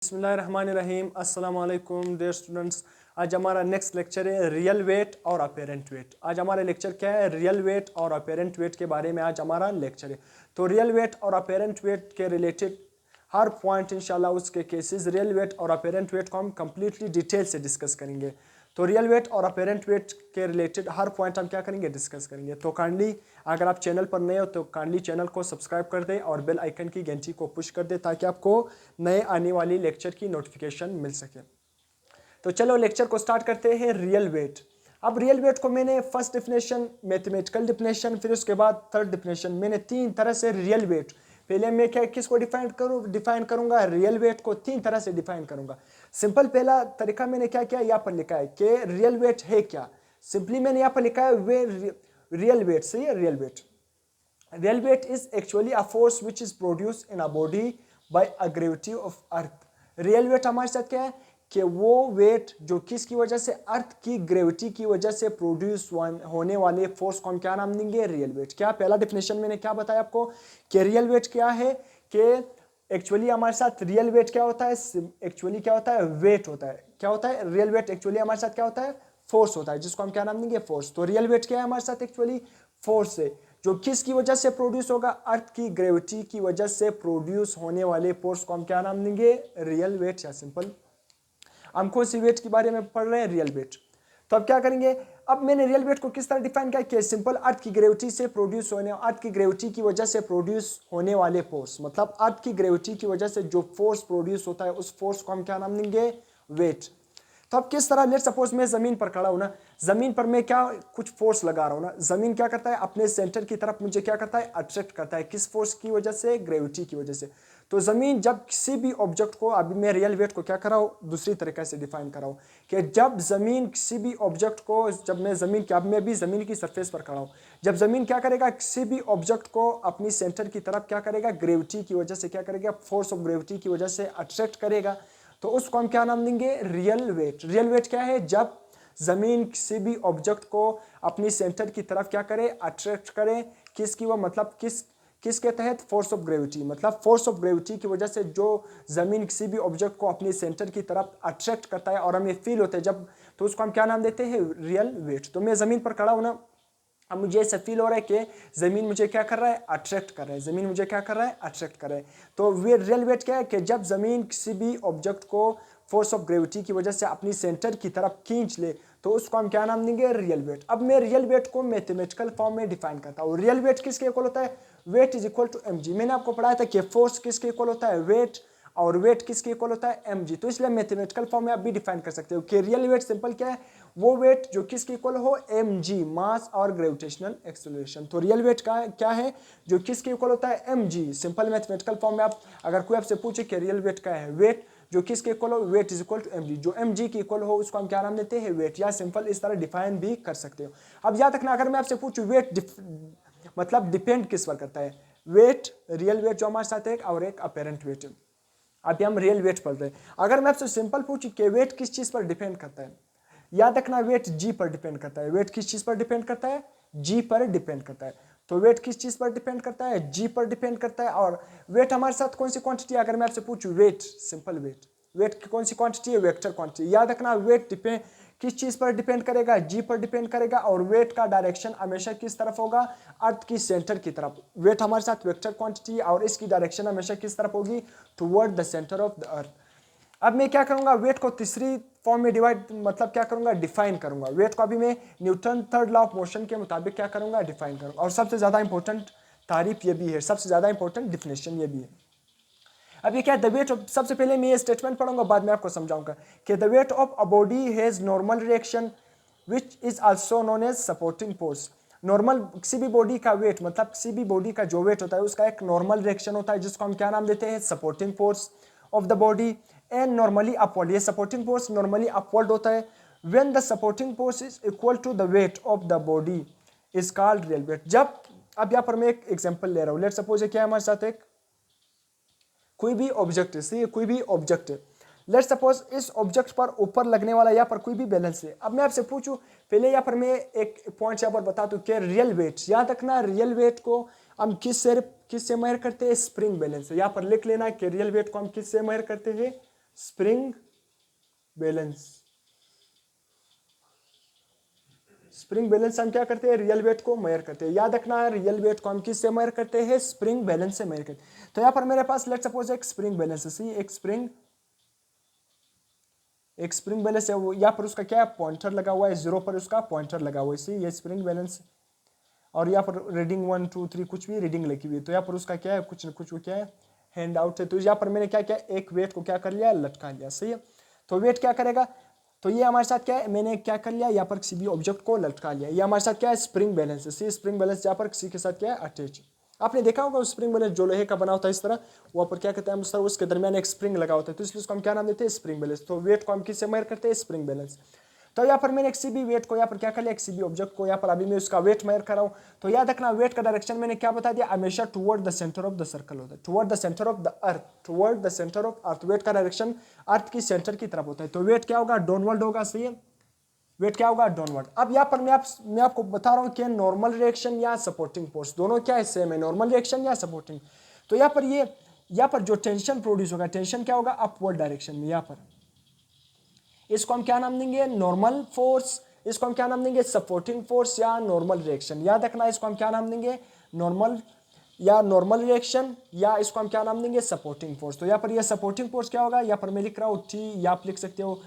बिस्मिल्लाहिर्रहमानिर्रहीम। अस्सलाम वालेकुम डियर स्टूडेंट्स। आज हमारा नेक्स्ट लेक्चर है रियल वेट और अपेरेंट वेट। आज हमारा लेक्चर क्या है? रियल वेट और अपेरेंट वेट के बारे में आज हमारा लेक्चर है। तो रियल वेट और अपेरेंट वेट के रिलेटेड हर पॉइंट इंशाल्लाह उसके केसेस रियल वेट और अपेरेंट वेट को हम कंप्लीटली डिटेल से डिस्कस करेंगे। तो रियल वेट और अपेरेंट वेट के रिलेटेड हर पॉइंट हम क्या करेंगे? डिस्कस करेंगे। तो काइंडली अगर आप चैनल पर नए हो तो काइंडली चैनल को सब्सक्राइब कर दें और बेल आइकन की घंटी को पुश कर दें ताकि आपको नए आने वाली लेक्चर की नोटिफिकेशन मिल सके। तो चलो लेक्चर को स्टार्ट करते हैं। Real weight. अब रियल वेट को मैंने फर्स्ट डिफिनेशन, मैथमेटिकल डिफिनेशन, फिर उसके बाद थर्ड डिफिनेशन, मैंने तीन तरह से रियल वेट, पहले मैं क्या किसको डिफाइन करूंगा? रियल वेट को तीन तरह से डिफाइन करूंगा। सिंपल पहला तरीका मैंने क्या किया, यहाँ पर लिखा है कि रियल वेट है क्या। सिंपली मैंने यहाँ पर लिखा है वे रियल वेट। सही है, real weight is actually a force which is produce in a body by a gravity of earth. Real weight हमारे साथ क्या है कि वो वेट जो किसकी वजह से, अर्थ की ग्रेविटी की वजह से प्रोड्यूस होने वाले फोर्स को हम क्या नाम देंगे? Real weight. क्या पहला डिफिनेशन मैंने क्या बताया आपको कि रियल वेट क्या है? कि एक्चुअली हमारे साथ रियल वेट क्या होता है? एक्चुअली क्या होता है? वेट होता है। क्या होता है? रियल वेट एक्चुअली हमारे साथ क्या होता है? फोर्स होता है, जिसको हम क्या नाम देंगे? फोर्स। तो रियल वेट क्या है हमारे साथ? एक्चुअली फोर्स है जो किसकी वजह से प्रोड्यूस होगा? अर्थ की ग्रेविटी की वजह से प्रोड्यूस होने वाले फोर्स को हम क्या नाम देंगे? Real wait. या सिंपल हम कौन सी वेट के बारे में पढ़ रहे हैं? Real weight. तो अब क्या करेंगे? अब मैंने रियल वेट को किस तरह डिफाइन किया कि सिंपल अर्थ की ग्रेविटी से प्रोड्यूस होने, अर्थ की ग्रेविटी की वजह से प्रोड्यूस होने वाले फोर्स, मतलब अर्थ की ग्रेविटी की वजह से जो फोर्स प्रोड्यूस होता है उस फोर्स को हम क्या नाम देंगे? वेट। तो अब किस तरह, लेट सपोज मैं जमीन पर खड़ा हूं ना, जमीन पर मैं क्या कुछ फोर्स लगा रहा हूं ना, जमीन क्या करता है? अपने सेंटर की तरफ मुझे क्या करता है? अट्रैक्ट करता है। किस फोर्स की वजह से? ग्रेविटी की वजह से। तो जमीन जब किसी भी ऑब्जेक्ट को, अभी मैं रियल वेट को क्या कर रहा हूं, दूसरी तरीके से डिफाइन कर रहा हूं कि जब जमीन किसी भी ऑब्जेक्ट को, जब मैं जमीन की, अब मैं भी जमीन की सरफेस पर खड़ा हूं, जब जमीन क्या करेगा? किसी भी ऑब्जेक्ट को अपनी सेंटर की तरफ क्या करेगा? ग्रेविटी की वजह से क्या करेगा? फोर्स ऑफ ग्रेविटी की वजह से अट्रैक्ट करेगा। तो उसको हम क्या नाम देंगे? Real wait. रियल वेट क्या है? जब जमीन किसी भी ऑब्जेक्ट को अपनी सेंटर की तरफ क्या करे? अट्रैक्ट करे। किसकी? वो मतलब किसके तहत? Force of gravity. मतलब फोर्स ऑफ ग्रेविटी की वजह से जो जमीन किसी भी ऑब्जेक्ट को अपनी सेंटर की तरफ अट्रैक्ट करता है और हमें फील होता है जब, तो उसको हम क्या नाम देते हैं? Real weight. तो मैं जमीन पर खड़ा हूं ना, अब मुझे ऐसा फील हो रहा है कि जमीन मुझे क्या कर रहा है? अट्रैक्ट कर रहा है। जमीन मुझे क्या कर रहा है? अट्रैक्ट कर रहा है। तो वे रियल वेट क्या है कि जब जमीन किसी भी ऑब्जेक्ट को फोर्स ऑफ ग्रेविटी की वजह से अपनी सेंटर की तरफ खींच ले, तो उसको हम क्या नाम देंगे? Real weight. अब मैं रियल वेट को मैथमेटिकल फॉर्म में डिफाइन करता हूँ। रियल वेट किसके इक्वल होता है? Weight is equal to mg। मैंने आपको पढ़ाया था कि फोर्स किसके इक्वल होता है? वेट। और वेट किसके इक्वल होता है? mg। तो इसलिए मैथमेटिकल फॉर्म में आप भी डिफाइन कर सकते हो कि रियल वेट सिंपल क्या है? वो वेट जो किसके इक्वल हो? mg, मास और ग्रेविटेशनल एक्सेलरेशन। तो रियल वेट का क्या है? जो किसके इक्वल होता है? mg। सिंपल मैथमेटिकल फॉर्म में आप अगर कोई आपसे पूछे कि रियल वेट क्या है, वेट जो किसके इक्वल हो? Weight is equal to mg। जो mg की इक्वल हो उसको हम क्या नाम देते हैं? वेट। या सिंपल इस तरह डिफाइन भी कर सकते हो। अब याद रखना, अगर मैं आपसे पूछूं वेट मतलब डिपेंड किस पर करता है? वेट, रियल वेट जो हमारे साथ है, और एक अपेरेंट वेट। अभी हम रियल वेट पढ़ रहे हैं। अगर मैं आपसे सिंपल पूछूं कि वेट किस चीज पर डिपेंड करता है, याद रखना वेट जी पर डिपेंड करता है। वेट किस चीज पर डिपेंड करता है? जी पर डिपेंड करता है। तो वेट किस चीज पर डिपेंड करता है? जी पर डिपेंड करता है। और वेट हमारे साथ कौन सी क्वांटिटी है? अगर मैं आपसे पूछूं वेट, सिंपल वेट, वेट की कौन सी क्वांटिटी है? Vector quantity. याद रखना वेट डिपेंड किस चीज पर डिपेंड करेगा? जी पर डिपेंड करेगा। और वेट का डायरेक्शन हमेशा किस तरफ होगा? अर्थ की सेंटर की तरफ। वेट हमारे साथ वेक्टर क्वांटिटी और इसकी डायरेक्शन हमेशा किस तरफ होगी? Toward the centre of the अर्थ। अब मैं क्या करूंगा? वेट को तीसरी फॉर्म में डिवाइड, मतलब क्या करूंगा? डिफाइन करूंगा। वेट को अभी मैं Newton third law of motion के मुताबिक क्या करूंगा? डिफाइन करूंगा। और सबसे ज्यादा इंपॉर्टेंट तारीफ ये भी है, सबसे ज्यादा इंपॉर्टेंट डिफिनेशन ये भी है। अब ये क्या है? द वेट ऑफ, सबसे पहले मैं ये स्टेटमेंट पढ़ूंगा, बाद में आपको समझाऊंगा कि the weight of a body has normal reaction which is also known as supporting force. Normal किसी भी बॉडी का वेट, मतलब किसी भी बॉडी का जो वेट होता है उसका एक नॉर्मल रिएक्शन होता है जिसको हम क्या नाम देते हैं? Supporting force of the body. And normally upward, ये सपोर्टिंग फोर्स नॉर्मली अपवर्ड होता है। When the supporting force is equal to the weight of the body is called real weight. जब, अब यहाँ पर मैं एक एग्जांपल ले रहा हूँ। लेट सपोज क्या है हमारे साथ? एक कोई भी ऑब्जेक्ट है, सही है, कोई भी ऑब्जेक्ट है। लेट सपोज इस ऑब्जेक्ट पर ऊपर लगने वाला यहाँ पर कोई भी बैलेंस है। अब मैं आपसे पूछूं, पहले यहाँ पर मैं एक पॉइंट यहाँ पर बता दूं कि रियल वेट, याद रखना रियल वेट को हम किससे मेजर करते हैं? स्प्रिंग बैलेंस से। यहाँ पर लिख लेना कि रियल वेट को हम किससे मेजर करते हैं? Spring balance. स्प्रिंग बैलेंस हम क्या करते हैं, रियल वेट को मेजर करते हैं। याद रखना है रियल वेट को हम किससे मेजर करते हैं, स्प्रिंग बैलेंस से मेजर करते हैं। तो यहाँ पर मेरे पास लेट सपोज एक स्प्रिंग बैलेंस है, सी एक स्प्रिंग बैलेंस है, वो यहाँ पर उसका क्या है, पॉइंटर लगा हुआ है, 0 पर उसका पॉइंटर लगा हुआ है, सी ये स्प्रिंग बैलेंस। और यहाँ पर रीडिंग 1 2 3 कुछ भी रीडिंग लिखी हुई है। तो यहाँ पर उसका क्या है, कुछ न कुछ वो क्या है, हैंड आउट है। तो यहाँ पर मैंने क्या किया, एक वेट को क्या कर लिया, लटका लिया, सही है। तो वेट क्या करेगा, तो ये हमारे साथ क्या है, मैंने क्या कर लिया, यहाँ पर किसी भी ऑब्जेक्ट को लटका लिया। ये हमारे साथ क्या है, स्प्रिंग बैलेंस है। सी स्प्रिंग बैलेंस यहाँ पर किसी के साथ क्या है, अटैच। आपने देखा होगा स्प्रिंग बैलेंस जो लोहे का बना होता है इस तरह, वहाँ पर क्या कहते हैं हम सर, उसके दरमियान एक स्प्रिंग लगा होता है, तो इसलिए उसको हम क्या नाम देते हैं, स्प्रिंग बैलेंस। तो वेट को हम किससे मेजर करते हैं, स्प्रिंग बैलेंस। तो यहाँ पर मैंने किसी भी वेट को यहाँ पर क्या कर लिया, किसी भी ऑब्जेक्ट को यहाँ पर अभी मैं उसका वेट मेजर कर रहा हूँ। तो याद रखना वेट का डायरेक्शन मैंने क्या बता दिया, हमेशा toward the centre of the circle होता है, toward the centre of the earth, toward the centre of earth. Weight का डायरेक्शन अर्थ की सेंटर की तरफ होता है। तो वेट क्या होगा, डाउनवर्ड होगा, सही है। वेट क्या होगा, डाउनवर्ड। अब यहाँ पर मैं आपको बता रहा हूँ कि नॉर्मल रिएक्शन या सपोर्टिंग फोर्स दोनों क्या है, सेम है, नॉर्मल रिएक्शन या सपोर्टिंग। तो यहाँ पर जो टेंशन प्रोड्यूस होगा, टेंशन क्या होगा, अपवर्ड डायरेक्शन में। यहाँ पर इसको हम क्या नाम देंगे, नॉर्मल फोर्स। इसको हम क्या नाम देंगे, सपोर्टिंग फोर्स या नॉर्मल रिएक्शन। याद रखना इसको हम क्या नाम देंगे, नॉर्मल रिएक्शन, या इसको हम क्या नाम देंगे, सपोर्टिंग फोर्स। तो यहाँ पर ये सपोर्टिंग फोर्स क्या होगा, यहाँ पर मैं लिख रहा हूँ टी, या आप लिख सकते हो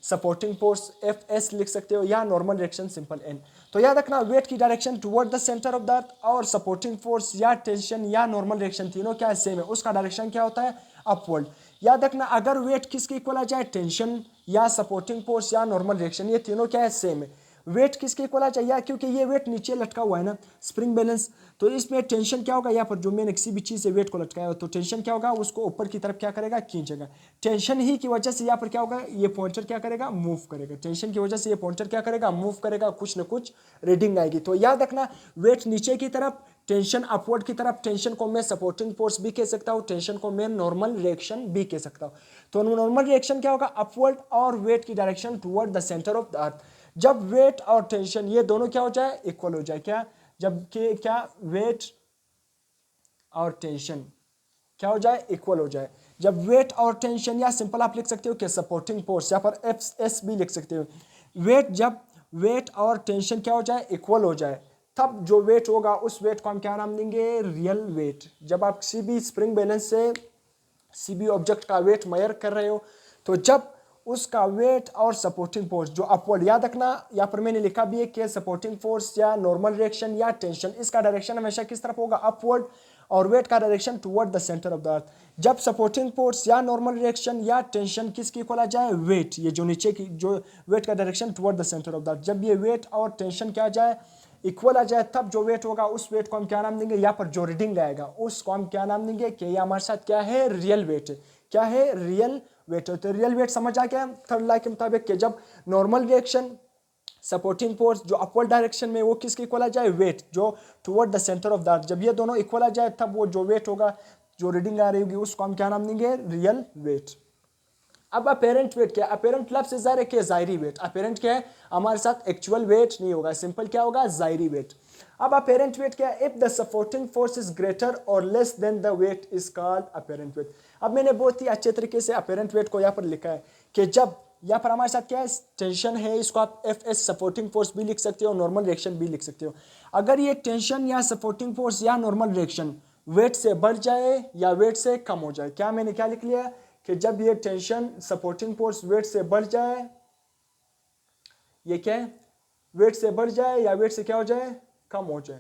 सपोर्टिंग फोर्स एफ एस लिख सकते हो, या नॉर्मल रिएक्शन सिंपल एन। तो याद रखना वेट की direction toward the centre of the earth, और सपोर्टिंग फोर्स या टेंशन या नॉर्मल रिएक्शन तीनों क्या है, सेम है, उसका डायरेक्शन क्या होता है, अपवर्ड। याद रखना अगर वेट किसके इक्वल आ जाए, टेंशन या सपोर्टिंग फोर्स या नॉर्मल रिएक्शन, ये तीनों क्या है, सेम है। वेट किसके इक्वल आ जाए, क्योंकि ये वेट नीचे लटका हुआ है ना, स्प्रिंग बैलेंस। तो इसमें टेंशन क्या होगा, यहाँ पर जो मैंने किसी भी चीज़ से वेट को लटकाया तो टेंशन क्या होगा, उसको ऊपर की तरफ क्या करेगा, खींचेगा। टेंशन ही की वजह से यहाँ पर क्या होगा, ये पॉइंटर क्या करेगा, मूव करेगा। टेंशन की वजह से ये पॉइंटर क्या करेगा, मूव करेगा, कुछ न कुछ रीडिंग आएगी। तो याद रखना वेट नीचे की तरफ, टेंशन अपवर्ड की तरफ। टेंशन को मैं सपोर्टिंग फोर्स भी कह सकता हूँ, टेंशन को मैं नॉर्मल रिएक्शन भी कह सकता हूँ। तो नॉर्मल रिएक्शन क्या होगा, अपवर्ड, और वेट की direction toward the centre of the अर्थ। जब वेट और टेंशन ये दोनों क्या हो जाए, इक्वल हो जाए, क्या, जबकि क्या वेट और टेंशन क्या हो जाए, इक्वल हो जाए। जब वेट और टेंशन, या सिंपल आप लिख सकते हो कि सपोर्टिंग फोर्स, यहाँ पर एफ एस भी लिख सकते हो। जब वेट और टेंशन क्या हो जाए, इक्वल हो जाए, तब जो वेट होगा उस वेट को हम क्या नाम देंगे, रियल वेट। जब आप किसी भी स्प्रिंग बैलेंस से किसी भी ऑब्जेक्ट का वेट मेजर कर रहे हो, तो जब उसका वेट और सपोर्टिंग फोर्स जो अपवर्ड, याद रखना यहाँ पर मैंने लिखा भी है कि सपोर्टिंग फोर्स या नॉर्मल रिएक्शन या टेंशन, इसका डायरेक्शन हमेशा किस तरफ होगा, अपवर्ड, और वेट का direction toward the centre of the अर्थ। जब सपोर्टिंग फोर्स या नॉर्मल रिएक्शन या टेंशन किसकी इक्वल आ जाए, वेट, ये जो नीचे की जो वेट का direction toward the centre of the अर्थ, जब ये वेट और टेंशन क्या आ जाए, इक्वल आ जाए, तब जो वेट होगा उस वेट को हम क्या नाम देंगे, यहाँ पर जो रीडिंग आएगा उसको हम क्या नाम देंगे, कि ये हमारे साथ क्या है, रियल वेट है। क्या है, रियल वेट है। तो रियल वेट समझ आ गया थर्ड लॉ के मुताबिक कि जब नॉर्मल रिएक्शन, सपोर्टिंग फोर्स जो अपवर्ड डायरेक्शन में, वो किसके इक्वल आ जाए, वेट जो toward the centre of the अर्थ, जब ये दोनों इक्वल आ जाए, तब वो जो वेट होगा, जो रीडिंग आ रही होगी, उसको हम क्या नाम देंगे, रियल वेट। अब अपेरेंट वेट क्या है, अपेरेंट लफ्ज़ से ज़ाहिर है कि ज़ाहिरी वेट। अपेरेंट क्या है, हमारे साथ एक्चुअल वेट नहीं होगा, सिंपल क्या होगा, ज़ाहिरी वेट। अब अपेरेंट वेट क्या है, if the supporting force is greater or less than the weight is called apparent weight. अब मैंने बहुत ही अच्छे तरीके से अपेरेंट वेट को यहाँ पर लिखा है कि जब यहाँ पर हमारे साथ क्या है, टेंशन है, इसको आप एफ एस सपोर्टिंग फोर्स भी लिख सकते हो, नॉर्मल रिएक्शन भी लिख सकते हो। अगर ये टेंशन या सपोर्टिंग फोर्स या नॉर्मल रिएक्शन वेट से बढ़ जाए या वेट से कम हो जाए, क्या मैंने क्या लिख लिया कि जब ये टेंशन सपोर्टिंग फोर्स वेट से बढ़ जाए, ये क्या है, वेट से बढ़ जाए या वेट से क्या हो जाए, कम हो जाए।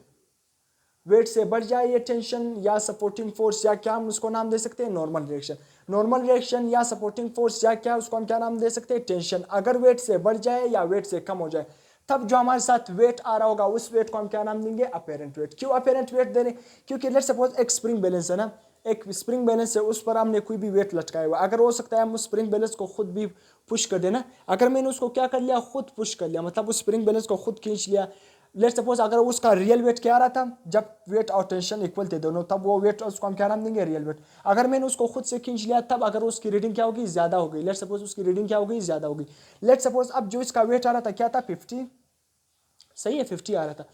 वेट से बढ़ जाए ये टेंशन या सपोर्टिंग फोर्स, या क्या हम उसको नाम दे सकते हैं, नॉर्मल रिएक्शन। नॉर्मल रिएक्शन या सपोर्टिंग फोर्स या क्या, उसको हम क्या नाम दे सकते हैं, टेंशन। अगर वेट से बढ़ जाए या वेट से कम हो जाए, तब जो हमारे साथ वेट आ रहा होगा उस वेट को हम क्या नाम देंगे, अपेरेंट वेट। क्यों अपेरेंट वेट दे रहे, क्योंकि लेट्स सपोज एक स्प्रिंग बैलेंस है ना, एक स्प्रिंग बैलेंस है, उस पर हमने कोई भी वेट लटकाया हुआ, अगर हो सकता है हम उस स्प्रिंग बैलेंस को खुद भी पुश कर देना। अगर मैंने उसको क्या कर लिया, खुद पुश कर लिया, मतलब उस स्प्रिंग बैलेंस को खुद खींच लिया। लेट्स सपोज अगर उसका रियल वेट क्या आ रहा था, जब वेट और टेंशन इक्वल थे दोनों, तब वो वेट उसको हम क्या नाम देंगे, रियल वेट। अगर मैंने उसको खुद से खींच लिया, तब अगर उसकी रीडिंग क्या होगी, ज्यादा हो गई। लेट्स सपोज उसकी रीडिंग क्या होगी, ज्यादा होगी। लेट्स सपोज अब जो इसका वेट आ रहा था क्या था, 50, सही है, 50 आ रहा था।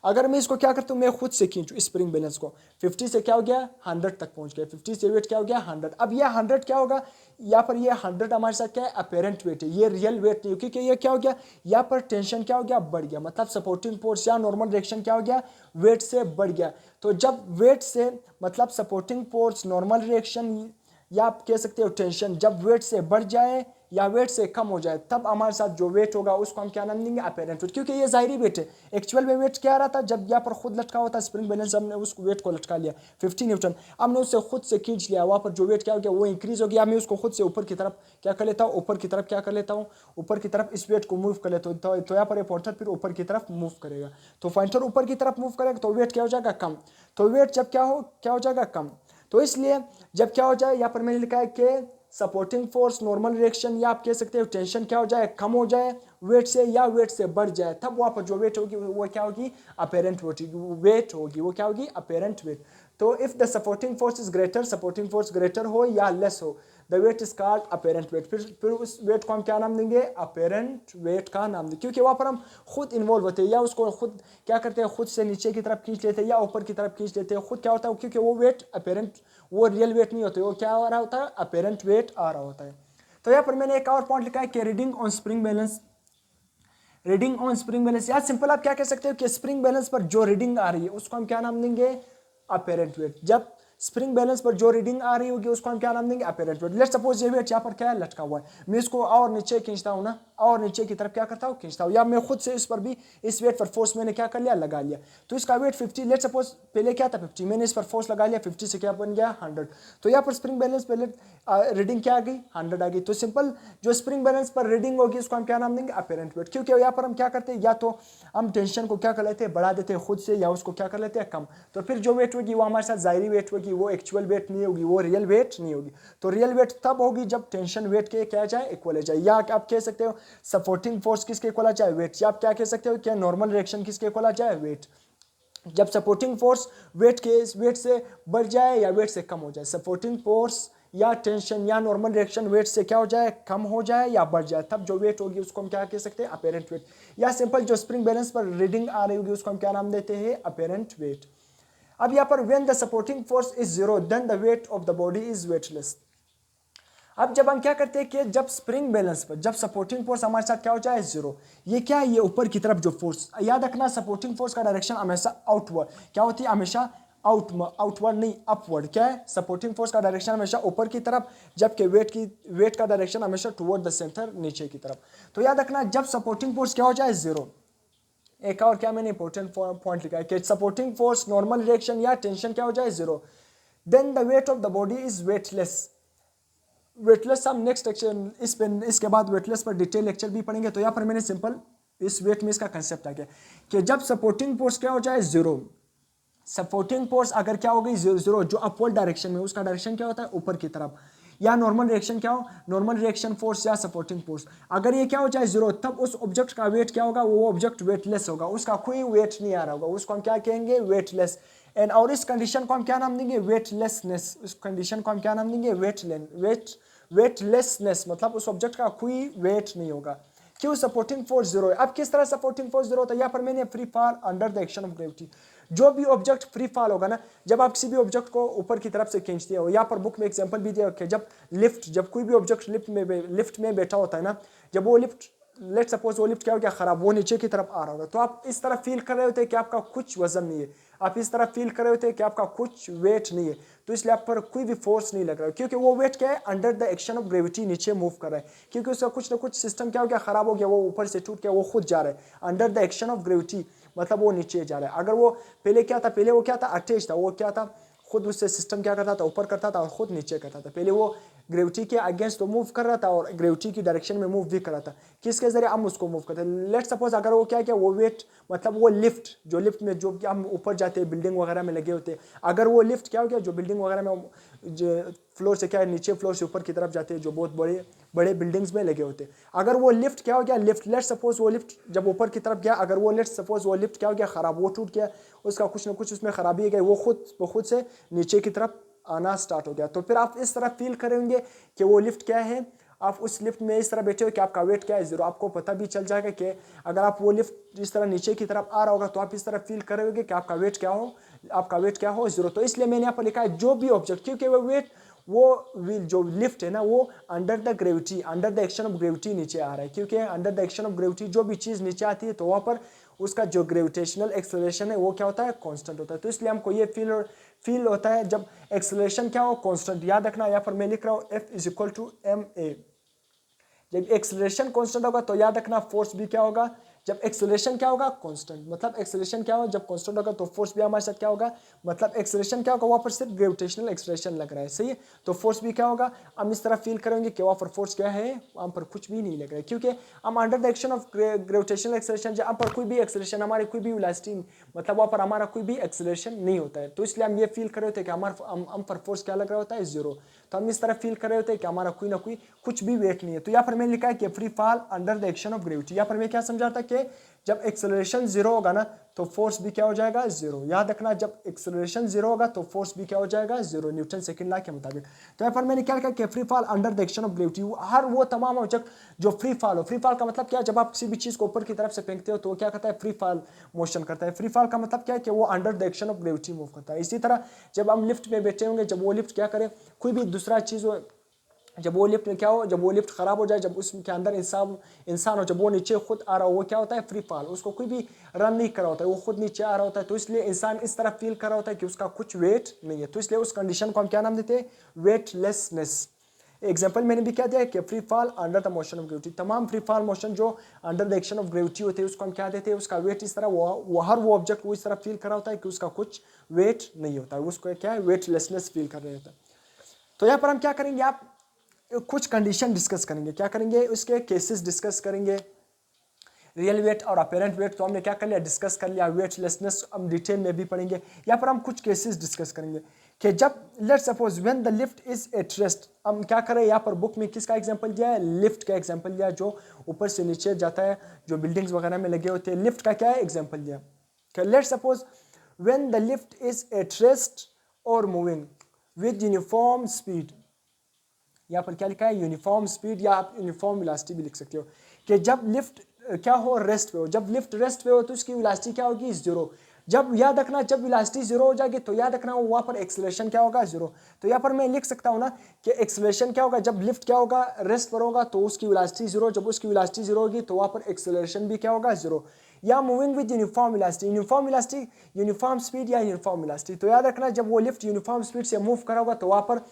अगर मैं इसको क्या करता हूँ, मैं खुद से खींचूँ स्प्रिंग बैलेंस को, 50 से क्या हो गया 100 तक पहुंच गया, 50 से वेट क्या हो गया 100। अब ये 100 क्या होगा, यहाँ पर ये 100 हमारे साथ क्या है अपेरेंट वेट है, ये रियल वेट नहीं, क्योंकि ये क्या हो गया, यहाँ पर टेंशन क्या हो गया बढ़ गया, मतलब सपोर्टिंग फोर्स या नॉर्मल रिएक्शन क्या हो गया वेट से बढ़ गया। तो जब वेट से मतलब सपोर्टिंग फोर्स नॉर्मल रिएक्शन या आप कह सकते हो टेंशन जब वेट से बढ़ जाए या वेट से कम हो जाए, तब हमारे साथ जो वेट होगा उसको हम क्या नाम देंगे अपेरेंट वेट, क्योंकि ये जाहिरी वेट है। एक्चुअल में वेट क्या आ रहा था, जब यहाँ पर खुद लटका होता स्प्रिंग बैलेंस, हमने उस वेट को लटका लिया 50 न्यूटन, हमने उससे खुद से खींच लिया, वहाँ पर जो वेट क्या हो गया वो इंक्रीज हो गया, मैं उसको खुद से ऊपर की तरफ क्या कर लेता हूँ, ऊपर की तरफ क्या कर लेता हूँ, ऊपर की तरफ इस वेट को मूव कर लेता हूँ। तो यहाँ पर पॉइंटर फिर ऊपर की तरफ मूव करेगा, तो पॉइंटर ऊपर की तरफ मूव करेगा तो वेट क्या हो जाएगा कम, तो वेट जब क्या हो जाएगा कम। तो इसलिए जब क्या हो जाए, यहाँ पर मैंने लिखा है कि सपोर्टिंग फोर्स नॉर्मल रिएक्शन या आप कह सकते हो टेंशन क्या हो जाए कम हो जाए वेट से या वेट से बढ़ जाए, तब वहाँ पर जो वेट होगी वो क्या होगी अपेरेंट वेट होगी, वो क्या होगी अपेरेंट वेट। तो if the supporting force is greater, supporting force greater हो या लेस हो, the weight is called apparent weight. फिर उस वेट को हम क्या नाम देंगे अपेरेंट वेट का नाम देंगे, क्योंकि वहाँ पर हम खुद इन्वॉल्व होते हैं या उसको खुद क्या करते हैं, खुद से नीचे की तरफ खींच लेते हैं या ऊपर की तरफ खींच लेते हैं, खुद क्या होता है, क्योंकि वो वेट अपेरेंट वो रियल वेट नहीं होते, वो क्या आ रहा होता है अपेरेंट वेट आ रहा होता है। तो यहाँ पर मैंने एक और पॉइंट लिखा है कि reading on spring balance, reading on spring balance, या सिंपल आप क्या कह सकते हो कि स्प्रिंग बैलेंस पर जो रीडिंग आ रही है उसको हम क्या नाम देंगे अपेरेंट वेट। जब स्प्रिंग बैलेंस पर जो रीडिंग आ रही होगी उसको हम क्या नाम देंगे अपेरेंट वेट। लेट्स सपोज ये वेट यहाँ पर क्या है लटका हुआ है, मैं इसको और नीचे खींचता हूँ ना, और नीचे की तरफ क्या करता हूँ खींचता हूँ, या मैं खुद से इस पर भी इस वेट पर फोर्स मैंने क्या कर लिया लगा लिया, तो इसका वेट 50, लेट्स सपोज पहले क्या था 50, मैंने इस पर फोर्स लगा लिया 50 से क्या बन गया 100, तो यहाँ पर स्प्रिंग बैलेंस पहले रीडिंग क्या आ गई 100 आ गई। तो सिंपल जो स्प्रिंग बैलेंस पर रीडिंग होगी उसको हम क्या नाम देंगे अपेरेंट वेट, क्योंकि यहाँ पर हम क्या करते हैं या तो हम टेंशन को क्या कर लेते हैं बढ़ा देते हैं खुद से, या उसको क्या कर लेते हैं कम, तो फिर जो वेट होगी वो हमारे साथ जाहिरी वेट होगी, वो एक्चुअल वेट नहीं होगी, वो रियल वेट नहीं होगी। तो रियल वेट तब होगी जब टेंशन वेट के क्या जाए इक्वल हो जाए, या आप कह सकते हो सपोर्टिंग फोर्स किसके इक्वल आ जाए वेट, या आप क्या कह सकते हो कि नॉर्मल रिएक्शन किसके इक्वल आ जाए वेट, जब सपोर्टिंग फोर्स वेट से बढ़ जाए या वेट से कम हो जाए, सपोर्टिंग फोर्स या टेंशन या नॉर्मल रिएक्शन वेट से क्या हो जाए कम हो जाए या बढ़ जाए, तब जो वेट होगी उसको हम क्या कह सकते हैं अपेरेंट वेट। या सिंपल जो स्प्रिंग बैलेंस पर रीडिंग आ रही होगी उसको हम क्या नाम देते हैं अपेरेंट वेट। अब यहाँ पर when the supporting force is zero then the weight of the body is weightless. अब जब हम क्या करते हैं कि जब स्प्रिंग बैलेंस पर जब सपोर्टिंग फोर्स हमारे साथ क्या हो जाए जीरो, ये क्या है ये ऊपर की तरफ जो फोर्स, याद रखना सपोर्टिंग फोर्स का डायरेक्शन हमेशा आउटवर्ड क्या होती है, हमेशा आउटवर्ड नहीं अपवर्ड, क्या है सपोर्टिंग फोर्स का डायरेक्शन हमेशा ऊपर की तरफ, जबकि वेट का डायरेक्शन हमेशा टुवर्ड द सेंटर नीचे की तरफ। तो याद रखना जब सपोर्टिंग फोर्स क्या हो जाए जीरो, एक और क्या मैंने इंपॉर्टेंट पॉइंट लिखा है कि सपोर्टिंग फोर्स नॉर्मल रिएक्शन या टेंशन क्या हो जाए zero, then the weight of the body is weightless. Weightless हम नेक्स्ट लेक्चर इसके बाद वेटलेस पर डिटेल लेक्चर भी पढ़ेंगे। तो यहाँ पर मैंने सिंपल इस वेट में इसका कंसेप्ट आ गया कि जब सपोर्टिंग फोर्स क्या हो जाए जीरो, सपोर्टिंग फोर्स अगर क्या हो गई जीरो जो अपवर्ड डायरेक्शन में, उसका डायरेक्शन क्या होता है ऊपर की तरफ, या नॉर्मल रिएक्शन क्या हो नॉर्मल रिएक्शन फोर्स या सपोर्टिंग फोर्स अगर ये क्या हो जाए जीरो, तब उस ऑब्जेक्ट का वेट क्या होगा, वो ऑब्जेक्ट वेटलेस होगा, उसका कोई वेट नहीं आ रहा होगा, उसको हम क्या कहेंगे वेटलेस। एंड और इस कंडीशन को हम क्या नाम देंगे वेटलेसनेस, उस कंडीशन को हम क्या नाम देंगे वेटलेसनेस, मतलब उस ऑब्जेक्ट का कोई वेट नहीं होगा। क्यों सपोर्टिंग फोर्स जीरो है। अब किस तरह सपोर्टिंग फोर्स जीरो होता है, यहाँ पर मैंने free fall under the action of gravity, जो भी ऑब्जेक्ट फ्री फॉल होगा ना, जब आप किसी भी ऑब्जेक्ट को ऊपर की तरफ से खींचते हो, यहाँ पर बुक में एग्जांपल भी दिया कि जब कोई भी ऑब्जेक्ट लिफ्ट में बैठा होता है ना, जब वो लिफ्ट लेट सपोज वो लिफ्ट क्या हो गया खराब, वो नीचे की तरफ आ रहा होगा, तो आप इस तरह फील कर रहे होते हैं कि आपका कुछ वजन नहीं है, आप इस तरह फील कर रहे होते हैं कि आपका कुछ वेट नहीं है, तो इसलिए आप पर कोई भी फोर्स नहीं लग रहा है, क्योंकि वो वेट क्या है under the action of gravity नीचे मूव कर रहा है, क्योंकि उसका कुछ ना कुछ सिस्टम क्या हो गया खराब हो गया, वो ऊपर से टूट गया, वो खुद जा रहा है under the action of gravity, मतलब वो नीचे जा रहा है। अगर वो पहले क्या था, पहले वो क्या था अटैच था, वो क्या था खुद उससे सिस्टम क्या करता था ऊपर करता था और खुद नीचे करता था, पहले वो ग्रेविटी के अगेंस्ट तो मूव कर रहा था और ग्रेविटी की डायरेक्शन में मूव भी कर रहा था, किसके जरिए हम उसको मूव करते हैं। लेट सपोज अगर वो क्या वो वेट मतलब वो लिफ्ट में जो हम ऊपर जाते हैं बिल्डिंग वगैरह में लगे होते हैं, अगर वो लिफ्ट क्या हो गया जो बिल्डिंग वगैरह में जो फ्लोर से क्या है नीचे फ्लोर से ऊपर की तरफ जाते हैं, जो बहुत बड़े बड़े बिल्डिंग्स में लगे होते हैं, अगर वो लिफ्ट क्या हो गया लिफ्ट लेट सपोज वो लिफ्ट जब ऊपर की तरफ गया, अगर वो लेट सपोज वो लिफ्ट क्या हो गया खराब, वो टूट गया, उसका कुछ ना कुछ उसमें खराबी गई, वो खुद से नीचे की तरफ आना स्टार्ट हो गया, तो फिर आप इस तरह फील करेंगे कि वो लिफ्ट क्या है आप उस लिफ्ट में इस तरह बैठे हो कि आपका वेट क्या है 0, आपको पता भी चल जाएगा कि अगर आप वो लिफ्ट इस तरह नीचे की तरफ आ रहा होगा तो आप इस तरह फील करोगे कि आपका वेट क्या हो 0। तो इसलिए मैंने यहाँ पर लिखा है जो भी ऑब्जेक्ट, क्योंकि वो जो लिफ्ट है ना वो under the action of gravity नीचे आ रहा है, क्योंकि under the action of gravity जो भी चीज़ नीचे आती है तो वहाँ पर उसका जो ग्रेविटेशनल एक्सेलरेशन है वो क्या होता है, कांस्टेंट होता है। तो इसलिए हमको ये फील होता है जब एक्सेलरेशन क्या हो, कांस्टेंट। याद रखना यहाँ पर मैं लिख रहा हूँ F=ma। जब एक्सेलरेशन कांस्टेंट होगा तो याद रखना फोर्स भी क्या होगा, जब एक्सेलरेशन क्या होगा, कांस्टेंट। मतलब एक्सेलरेशन क्या होगा, जब कांस्टेंट होगा तो फोर्स भी हमारे साथ क्या होगा, मतलब एक्सेलरेशन क्या होगा, वहाँ पर सिर्फ ग्रेविटेशनल एक्सेलरेशन लग रहा है, सही है। तो फोर्स भी क्या होगा, हम इस तरह फील करेंगे कि वहाँ पर फोर्स क्या है, वहाँ पर कुछ भी नहीं लग रहा है, क्योंकि हम under the action of gravitational acceleration, जहाँ पर कोई भी एक्सेलरेशन, हमारी कोई भी वेलोसिटी, मतलब वहाँ पर हमारा कोई भी एक्सेलरेशन नहीं होता है। तो इसलिए हम ये फील कर रहे होते हैं कि हम पर फोर्स क्या लग रहा होता है, 0। तो हम इस तरह फील कर रहे होते हैं कि हमारा कोई ना कोई कुछ भी वेट नहीं है। तो यहाँ पर मैंने लिखा है कि free fall under the action of gravity. यहाँ पर मैं क्या समझा था कि जब एक्सेलरेशन 0 होगा ना तो फोर्स भी क्या हो जाएगा, 0। याद रखना जब एक्सेलरेशन 0 होगा तो फोर्स भी क्या हो जाएगा, 0, न्यूटन सेकंड लॉ के मुताबिक। तो यहाँ पर मैंने क्या लिखा कि free fall under the action of gravity, हर वो तमाम ऑब्जेक्ट जो फ्री फॉल हो। फ्री फॉल का मतलब क्या है, जब आप किसी भी चीज को ऊपर की तरफ से फेंकते हो तो क्या करता है, फ्री फॉल मोशन करता है। फ्री फॉल का मतलब क्या है कि वो under the action of gravity move करता है। इसी तरह जब हम लिफ्ट में बैठे होंगे, जब वो लिफ्ट क्या करे, कोई भी दूसरा चीज हो, जब वो लिफ्ट में क्या हो, जब वो लिफ्ट खराब हो जाए, जब उसके अंदर इंसान हो, जब वो नीचे खुद आ रहा हो, वो क्या होता है, फ्री फॉल। उसको कोई भी रन नहीं कर रहा होता है, वो खुद नीचे आ रहा होता है। तो इसलिए इंसान इस तरह फील कर रहा होता है कि उसका कुछ वेट नहीं है। तो इसलिए उस कंडीशन को हम क्या नाम देते हैं, वेटलेसनेस। एग्जाम्पल मैंने भी क्या दिया कि free fall under the motion of gravity. तमाम फ्री फॉल मोशन जो under the action of gravity होते हैं उसको हम क्या देते हैं, उसका वेट इस तरह हर वो ऑब्जेक्ट वो इस तरह फील कर रहा होता है कि उसका कुछ वेट नहीं होता है, उसको क्या है, वेटलेसनेस फील कर रहे होता है। तो यहाँ पर हम क्या करेंगे, आप कुछ कंडीशन डिस्कस करेंगे, क्या करेंगे, उसके केसेस डिस्कस करेंगे। रियल वेट और अपेरेंट वेट तो हमने क्या कर लिया, डिस्कस कर लिया। वेटलेसनेस हम डिटेल में भी पढ़ेंगे। यहाँ पर हम कुछ केसेस डिस्कस करेंगे कि जब let suppose when the lift is at rest, हम क्या करें, यहाँ पर बुक में किसका एग्जांपल दिया है, लिफ्ट का एग्जांपल दिया, जो ऊपर से नीचे जाता है, जो बिल्डिंग्स वगैरह में लगे होते हैं, लिफ्ट का क्या है एग्जाम्पल दिया कि let suppose when the lift is at rest और मूविंग विद यूनिफॉर्म स्पीड। यहाँ पर क्या लिखा है, यूनिफॉर्म स्पीड, या आप यूनिफॉर्म वेलोसिटी भी लिख सकते हो कि जब लिफ्ट क्या हो, रेस्ट पे हो। जब लिफ्ट रेस्ट पे हो तो उसकी वेलोसिटी क्या होगी, 0। जब याद रखना जब वेलोसिटी 0 हो जाएगी तो याद रखना वहाँ पर एक्सेलरेशन क्या होगा, 0। तो यहाँ पर मैं लिख सकता हूँ ना कि एक्सेलरेशन क्या होगा, जब लिफ्ट क्या होगा, रेस्ट पर होगा तो उसकी वेलोसिटी 0। जब उसकी वेलोसिटी 0 होगी तो वहाँ पर एक्सेलरेशन भी क्या होगा, 0। या moving with uniform velocity, uniform speed या यूनिफॉर्म वेलोसिटी। तो याद रखना जब वो लिफ्ट यूनिफॉर्म स्पीड से मूव करा होगा तो वहाँ पर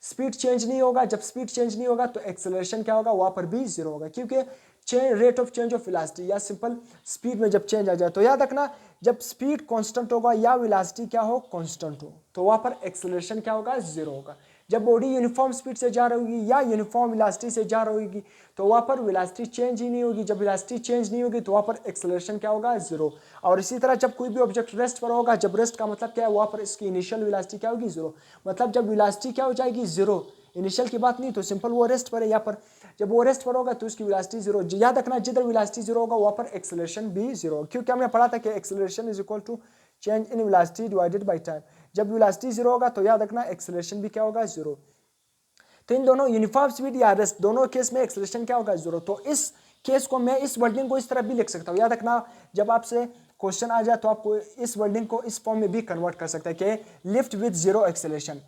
स्पीड चेंज नहीं होगा। जब स्पीड चेंज नहीं होगा तो एक्सेलरेशन क्या होगा, वहाँ पर भी 0 होगा, क्योंकि rate of change of velocity या सिंपल स्पीड में जब चेंज आ जाए तो याद रखना जब स्पीड कांस्टेंट होगा या वेलोसिटी क्या हो, कांस्टेंट हो, तो वहाँ पर एक्सेलरेशन क्या होगा, 0 होगा। जब बॉडी यूनिफॉर्म स्पीड से जा रही होगी या यूनिफॉर्म वेलोसिटी से जा रही होगी तो वहाँ पर वेलोसिटी चेंज ही नहीं होगी। जब वेलोसिटी चेंज नहीं होगी तो वहाँ पर एक्सेलरेशन क्या होगा, 0। और इसी तरह जब कोई भी ऑब्जेक्ट रेस्ट पर होगा, जब रेस्ट का मतलब क्या है, वहाँ पर इसकी इनिशियल वेलोसिटी क्या होगी, 0। मतलब जब वेलोसिटी क्या हो जाएगी, 0, इनिशियल की बात नहीं, तो सिंपल वो रेस्ट पर है। यहाँ पर जब वो रेस्ट पर होगा तो उसकी वेलोसिटी 0। याद रखना जिधर वेलोसिटी 0 होगा वहाँ पर एक्सेलरेशन भी 0 होगा, क्योंकि हमने पढ़ा था कि acceleration is equal to change in velocity divided by time. जब वेलोसिटी 0 होगा तो याद रखना एक्सेलरेशन भी क्या होगा, 0। तो इन दोनों यूनिफॉर्म स्पीड या रेस्ट दोनों केस में एक्सेलरेशन क्या होगा, 0। तो इस केस को मैं इस वर्डिंग को इस तरह भी लिख सकता हूँ। याद रखना जब आपसे क्वेश्चन आ जाए तो आपको इस वर्डिंग को इस फॉर्म में भी कन्वर्ट कर सकता है कि लिफ्ट विद 0 एक्सेलरेशन।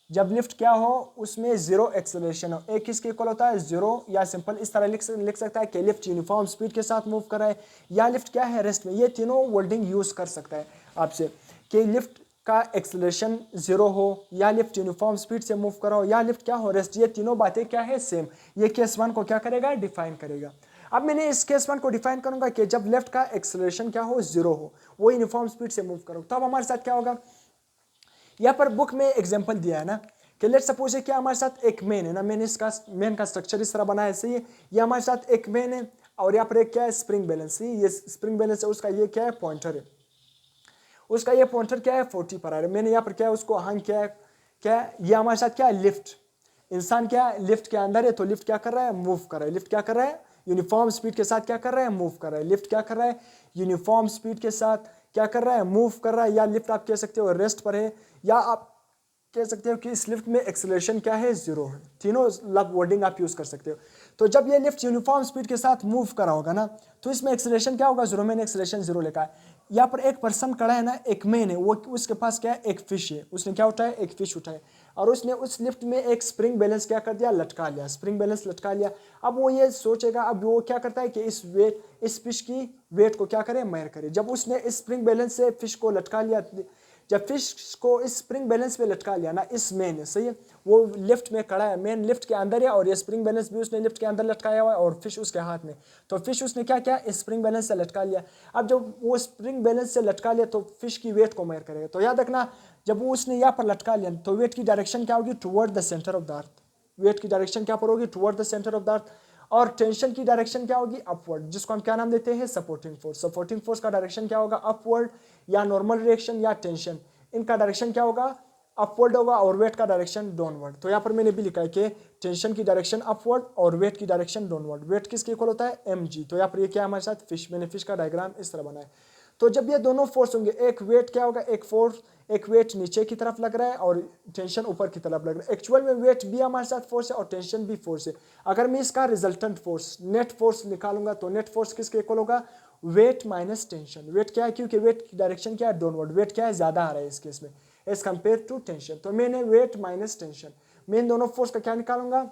जब लिफ्ट क्या हो उसमें 0 एक्सेलरेशन हो, एक किसके इक्वल होता है, 0। या सिंपल इस तरह लिख सकता है कि लिफ्ट यूनिफॉर्म स्पीड के साथ मूव कर रहा है या लिफ्ट क्या है, रेस्ट में। ये तीनों वर्डिंग यूज कर सकता है आपसे कि लिफ्ट का एक्सेलरेशन 0 हो या लिफ्ट यूनिफॉर्म स्पीड से मूव करा हो या लिफ्ट क्या हो, रेस्ट। ये तीनों बातें क्या है, सेम। ये केस 1 को क्या करेगा, डिफाइन करेगा। अब मैंने इस केस 1 को डिफाइन करूंगा कि जब लेफ्ट का एक्सेलरेशन क्या हो, 0 हो, वो यूनिफॉर्म स्पीड से मूव करो, तब हमारे साथ क्या होगा। यहाँ पर बुक में एग्जांपल दिया है ना कि लेट सपोज है क्या हमारे साथ एक मेन है ना, मेन का स्ट्रक्चर इस तरह बना है, सही है। ये हमारे साथ एक मेन है और यहाँ पर एक क्या है, स्प्रिंग बैलेंस। ये स्प्रिंग बैलेंस है, उसका ये क्या है, पॉइंटर है। उसका ये पॉइंटर क्या है, 40 पर आ रहा है। मैंने यहाँ पर क्या है उसको हंग किया है, क्या है ये हमारे साथ क्या है, लिफ्ट। इंसान क्या है, लिफ्ट के अंदर है, तो लिफ्ट क्या कर रहा है, मूव कर रहा है। लिफ्ट क्या कर रहा है, यूनिफॉर्म स्पीड के साथ क्या कर रहा है, मूव कर रहा है। लिफ्ट क्या कर रहा है, यूनिफॉर्म स्पीड के साथ क्या कर रहा है, मूव कर रहा है। या लिफ्ट आप कह सकते हो रेस्ट पर है, या आप कह सकते हो कि इस लिफ्ट में एक्सेलरेशन क्या है, जीरो है। तीनों वर्डिंग आप यूज कर सकते हो। तो जब ये लिफ्ट यूनिफॉर्म स्पीड के साथ मूव करा होगा ना, तो इसमें एक्सेलरेशन क्या होगा, जीरो। मैंने एक्सेलरेशन जीरो लिखा है। यहाँ पर एक पर्सन खड़ा है ना, एक मैन है, वो उसके पास क्या है, एक फिश है। उसने क्या उठाया, एक फिश उठाया, और उसने उस लिफ्ट में एक स्प्रिंग बैलेंस क्या कर दिया, लटका लिया, स्प्रिंग बैलेंस लटका लिया। अब वो ये सोचेगा, अब वो क्या करता है कि इस फिश की वेट को क्या करे, मेजर करे। जब उसने इस स्प्रिंग बैलेंस से फिश को लटका लिया, जब फिश को इस स्प्रिंग बैलेंस पे लटका लिया ना, इस मैन ने, सही है, वो लिफ्ट में खड़ा है, मैन लिफ्ट के अंदर है, और ये स्प्रिंग बैलेंस भी उसने लिफ्ट के अंदर लटकाया हुआ है, और फिश उसके हाथ में। तो फिश उसने क्या किया, इस स्प्रिंग बैलेंस से लटका लिया। अब जब वो स्प्रिंग बैलेंस से लटका लिया तो फिश की वेट को मेजर करेगा। तो याद रखना, जब वो उसने यहाँ पर लटका लिया तो वेट की डायरेक्शन क्या होगी, toward the centre of the earth. Weight की डायरेक्शन क्या पर होगी, toward the centre of the earth. और टेंशन की डायरेक्शन क्या होगी, अपवर्ड, जिसको हम क्या नाम देते हैं, सपोर्टिंग फोर्स। सपोर्टिंग फोर्स का डायरेक्शन क्या होगा, अपवर्ड, या नॉर्मल रिएक्शन या टेंशन, इनका डायरेक्शन क्या होगा, अपवर्ड होगा, और वेट का डायरेक्शन डाउनवर्ड। तो यहाँ पर मैंने भी लिखा है कि टेंशन की डायरेक्शन अपवर्ड और वेट की डायरेक्शन डाउनवर्ड। वेट किसके इक्वल होता है, mg। तो यहाँ पर ये क्या है हमारे साथ, फिश। मैंने फिश का डायग्राम इस तरह बनाया। तो जब ये दोनों फोर्स होंगे, एक वेट क्या होगा, एक वेट नीचे की तरफ लग रहा है और टेंशन ऊपर की तरफ लग रहा है। एक्चुअल में वेट भी हमारे साथ फोर्स है और टेंशन भी फोर्स है। अगर मैं इसका रिजल्टेंट फोर्स, नेट फोर्स निकालूंगा, तो नेट फोर्स किसके इक्वल होगा, वेट माइनस टेंशन। वेट क्या है, क्योंकि वेट की डायरेक्शन क्या है, डाउनवर्ड। वेट क्या है, ज्यादा आ रहा है इस केस में एज कंपेयर टू टेंशन। तो मैंने वेट माइनस टेंशन, मैं इन दोनों फोर्स का क्या निकालूंगा,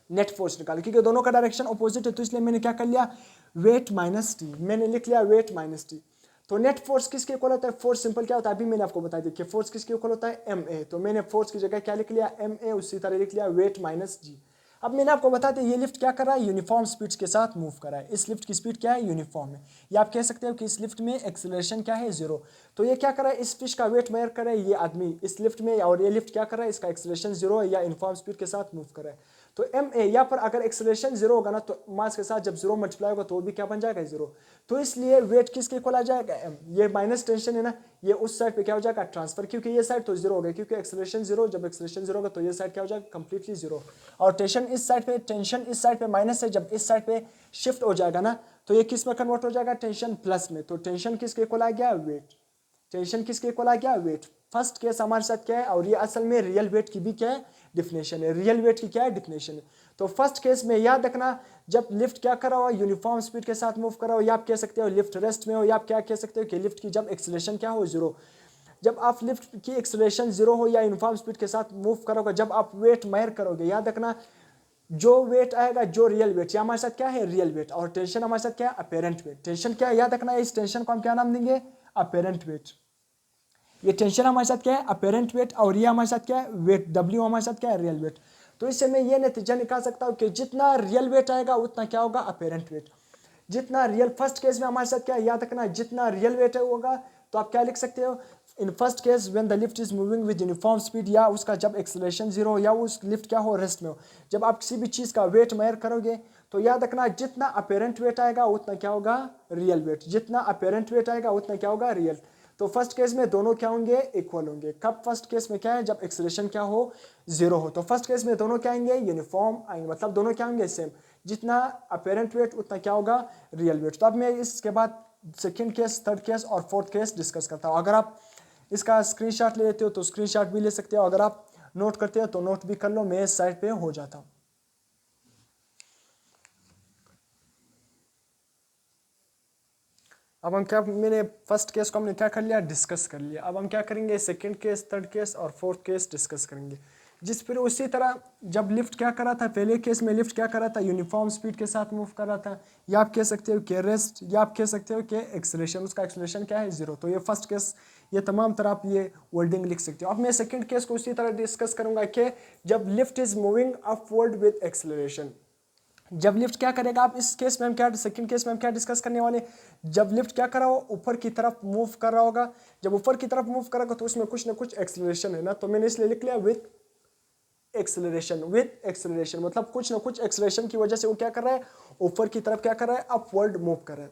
नेट फोर्स निकाल, क्योंकि दोनों का डायरेक्शन अपोजिट है। तो इसलिए मैंने क्या कर लिया, वेट माइनस टी, मैंने लिख लिया वेट माइनस टी। तो नेट फोर्स किसके इक्वल होता है, फोर्स सिंपल क्या होता है, अभी मैंने आपको बता दिया कि फोर्स किसके इक्वल होता है, ma। तो मैंने फोर्स की जगह क्या लिख लिया, ma, उसी तरह लिख लिया वेट माइनस जी। अब मैंने आपको बता दिया ये लिफ्ट क्या कर रहा है, यूनिफॉर्म स्पीड के साथ मूव कर रहा है। इस लिफ्ट की स्पीड क्या है, यूनिफॉर्म है। या आप कह सकते हो कि इस लिफ्ट में एक्सेलरेशन क्या है, जीरो। तो ये क्या कर रहा है, इस फिश का वेट मेजर कर रहा है ये आदमी इस लिफ्ट में, और ये लिफ्ट क्या कर रहा है, इसका एक्सेलरेशन जीरो है, या यूनिफॉर्म स्पीड के साथ मूव कर रहा है। तो ma यहाँ पर अगर एक्सेलरेशन जीरो होगा ना, तो मास के साथ जब जीरो मल्टीप्लाई होगा तो वो भी क्या बन जाएगा, जीरो। तो इसलिए वेट किसके इक्वल आ जाएगा, m। ये माइनस टेंशन है ना, ये उस साइड पे क्या हो जाएगा, ट्रांसफर, क्योंकि ये साइड तो जीरो हो गया, क्योंकि एक्सेलरेशन जीरो, जब एक्सेलरेशन जीरो होगा तो ये साइड क्या हो जाएगा, कंप्लीटली जीरो। और टेंशन इस साइड पे, टेंशन इस साइड पे माइनस है, जब इस साइड पे शिफ्ट हो जाएगा ना, तो ये किस में कन्वर्ट हो जाएगा, टेंशन प्लस में। तो टेंशन किसके इक्वल आ गया, वेट। टेंशन किसके इक्वल आ गया, वेट। फर्स्ट केस हमारे साथ क्या है, और ये असल में रियल वेट की भी क्या है, डिफिनेशन है। रियल वेट की क्या है, डिफिनेशन है। तो फर्स्ट केस में याद रखना, जब लिफ्ट क्या करा हो, यूनिफॉर्म स्पीड के साथ मूव करा हो, या आप कह सकते हो लिफ्ट रेस्ट में हो, या आप क्या कह सकते हो कि लिफ्ट की जब एक्सेलरेशन क्या हो, जीरो। जब आप लिफ्ट की एक्सेलरेशन जीरो हो या यूनिफॉर्म स्पीड के साथ मूव करोगे, जब आप वेट मेजर करोगे, याद रखना जो वेट आएगा, जो रियल वेट, या हमारे साथ क्या है, रियल वेट, और टेंशन हमारे साथ क्या है, अपेरेंट वेट। टेंशन क्या है, याद रखना, इस टेंशन को हम क्या नाम देंगे, अपेरेंट वेट। ये टेंशन हमारे साथ क्या है, अपेरेंट वेट, और ये हमारे साथ क्या है, वेट, डब्ल्यू हमारे साथ क्या है, रियल वेट। तो इससे मैं ये नतीजा निकाल सकता हूँ कि जितना रियल वेट आएगा उतना क्या होगा, अपेरेंट वेट। जितना रियल, फर्स्ट केस में हमारे साथ क्या है, याद रखना, जितना रियल वेट होगा, तो आप क्या लिख सकते हो, in first case when the lift is moving with uniform speed, या उसका जब एक्सेलरेशन जीरो हो, या उस लिफ्ट क्या हो, रेस्ट में हो। जब आप किसी भी चीज़ का वेट मेजर करोगे, तो याद रखना जितना अपेरेंट वेट आएगा उतना क्या होगा, रियल वेट। जितना अपेरेंट वेट आएगा उतना क्या होगा, रियल। तो फर्स्ट केस में दोनों क्या होंगे, इक्वल होंगे। कब फर्स्ट केस में क्या है, जब एक्सेलरेशन क्या हो, जीरो हो। तो फर्स्ट केस में दोनों क्या आएंगे, यूनिफॉर्म आएंगे, मतलब दोनों क्या होंगे, सेम। जितना अपेरेंट वेट उतना क्या होगा, रियल वेट। तो अब मैं इसके बाद सेकंड केस, थर्ड केस और फोर्थ केस डिस्कस करता हूँ। अगर आप इसका स्क्रीनशॉट ले लेते हो तो स्क्रीनशॉट भी ले सकते हो, अगर आप नोट करते हो तो नोट भी कर लो, मैं इस साइड पे हो जाता हूँ। अब हम क्या, मैंने फर्स्ट केस को हमने क्या कर लिया, डिस्कस कर लिया। अब हम क्या करेंगे, सेकंड केस, थर्ड केस और फोर्थ केस डिस्कस करेंगे। जिस फिर उसी तरह जब लिफ्ट क्या कर रहा था, पहले केस में लिफ्ट क्या कर रहा था, यूनिफॉर्म स्पीड के साथ मूव कर रहा था, या आप कह सकते हो कि रेस्ट, या आप कह सकते हो कि एक्सेलरेशन, उसका एक्सेलरेशन क्या है, जीरो। तो ये फर्स्ट केस, ये तमाम तरह आप ये वर्डिंग लिख सकते हो। अब मैं सेकंड केस को उसी तरह डिस्कस करूंगा कि जब lift is moving upward with acceleration. जब लिफ्ट क्या करेगा, आप इस केस में हम क्या, सेकंड केस में हम क्या डिस्कस करने वाले, जब लिफ्ट क्या कर रहा हो, ऊपर की तरफ मूव कर रहा होगा। जब ऊपर की तरफ मूव करेगा तो उसमें कुछ ना कुछ एक्सेलरेशन है ना, तो मैंने इसलिए लिख लिया विद एक्सेलरेशन। विद एक्सेलरेशन मतलब कुछ ना कुछ एक्सेलरेशन की वजह से वो क्या कर रहा है, ऊपर की तरफ क्या कर रहा है, अपवर्ड मूव कर रहा है।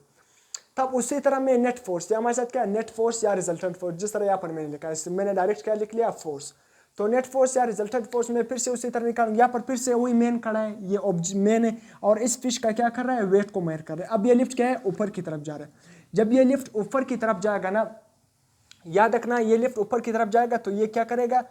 तब उसी तरह में नेट फोर्स, या हमारे साथ क्या, नेट फोर्स या रिजल्टेंट फोर्स, जिस तरह यहाँ पर मैंने लिखा है, मैंने डायरेक्ट क्या लिख लिया, फोर्स। तो नेट फोर्स या रिजल्टेंट फोर्स में फिर से उसी तरह निकालूंगा। यहाँ पर फिर से वही मेन खड़ा है, ये मेन है, और इस फिश का क्या कर रहा है, वेट को मेजर कर रहा है। अब ये लिफ्ट क्या है, ऊपर की तरफ जा रहा है। जब ये लिफ्ट ऊपर की तरफ जाएगा ना, याद रखना, ये लिफ्ट ऊपर की तरफ जाएगा तो ये क्या करेगा,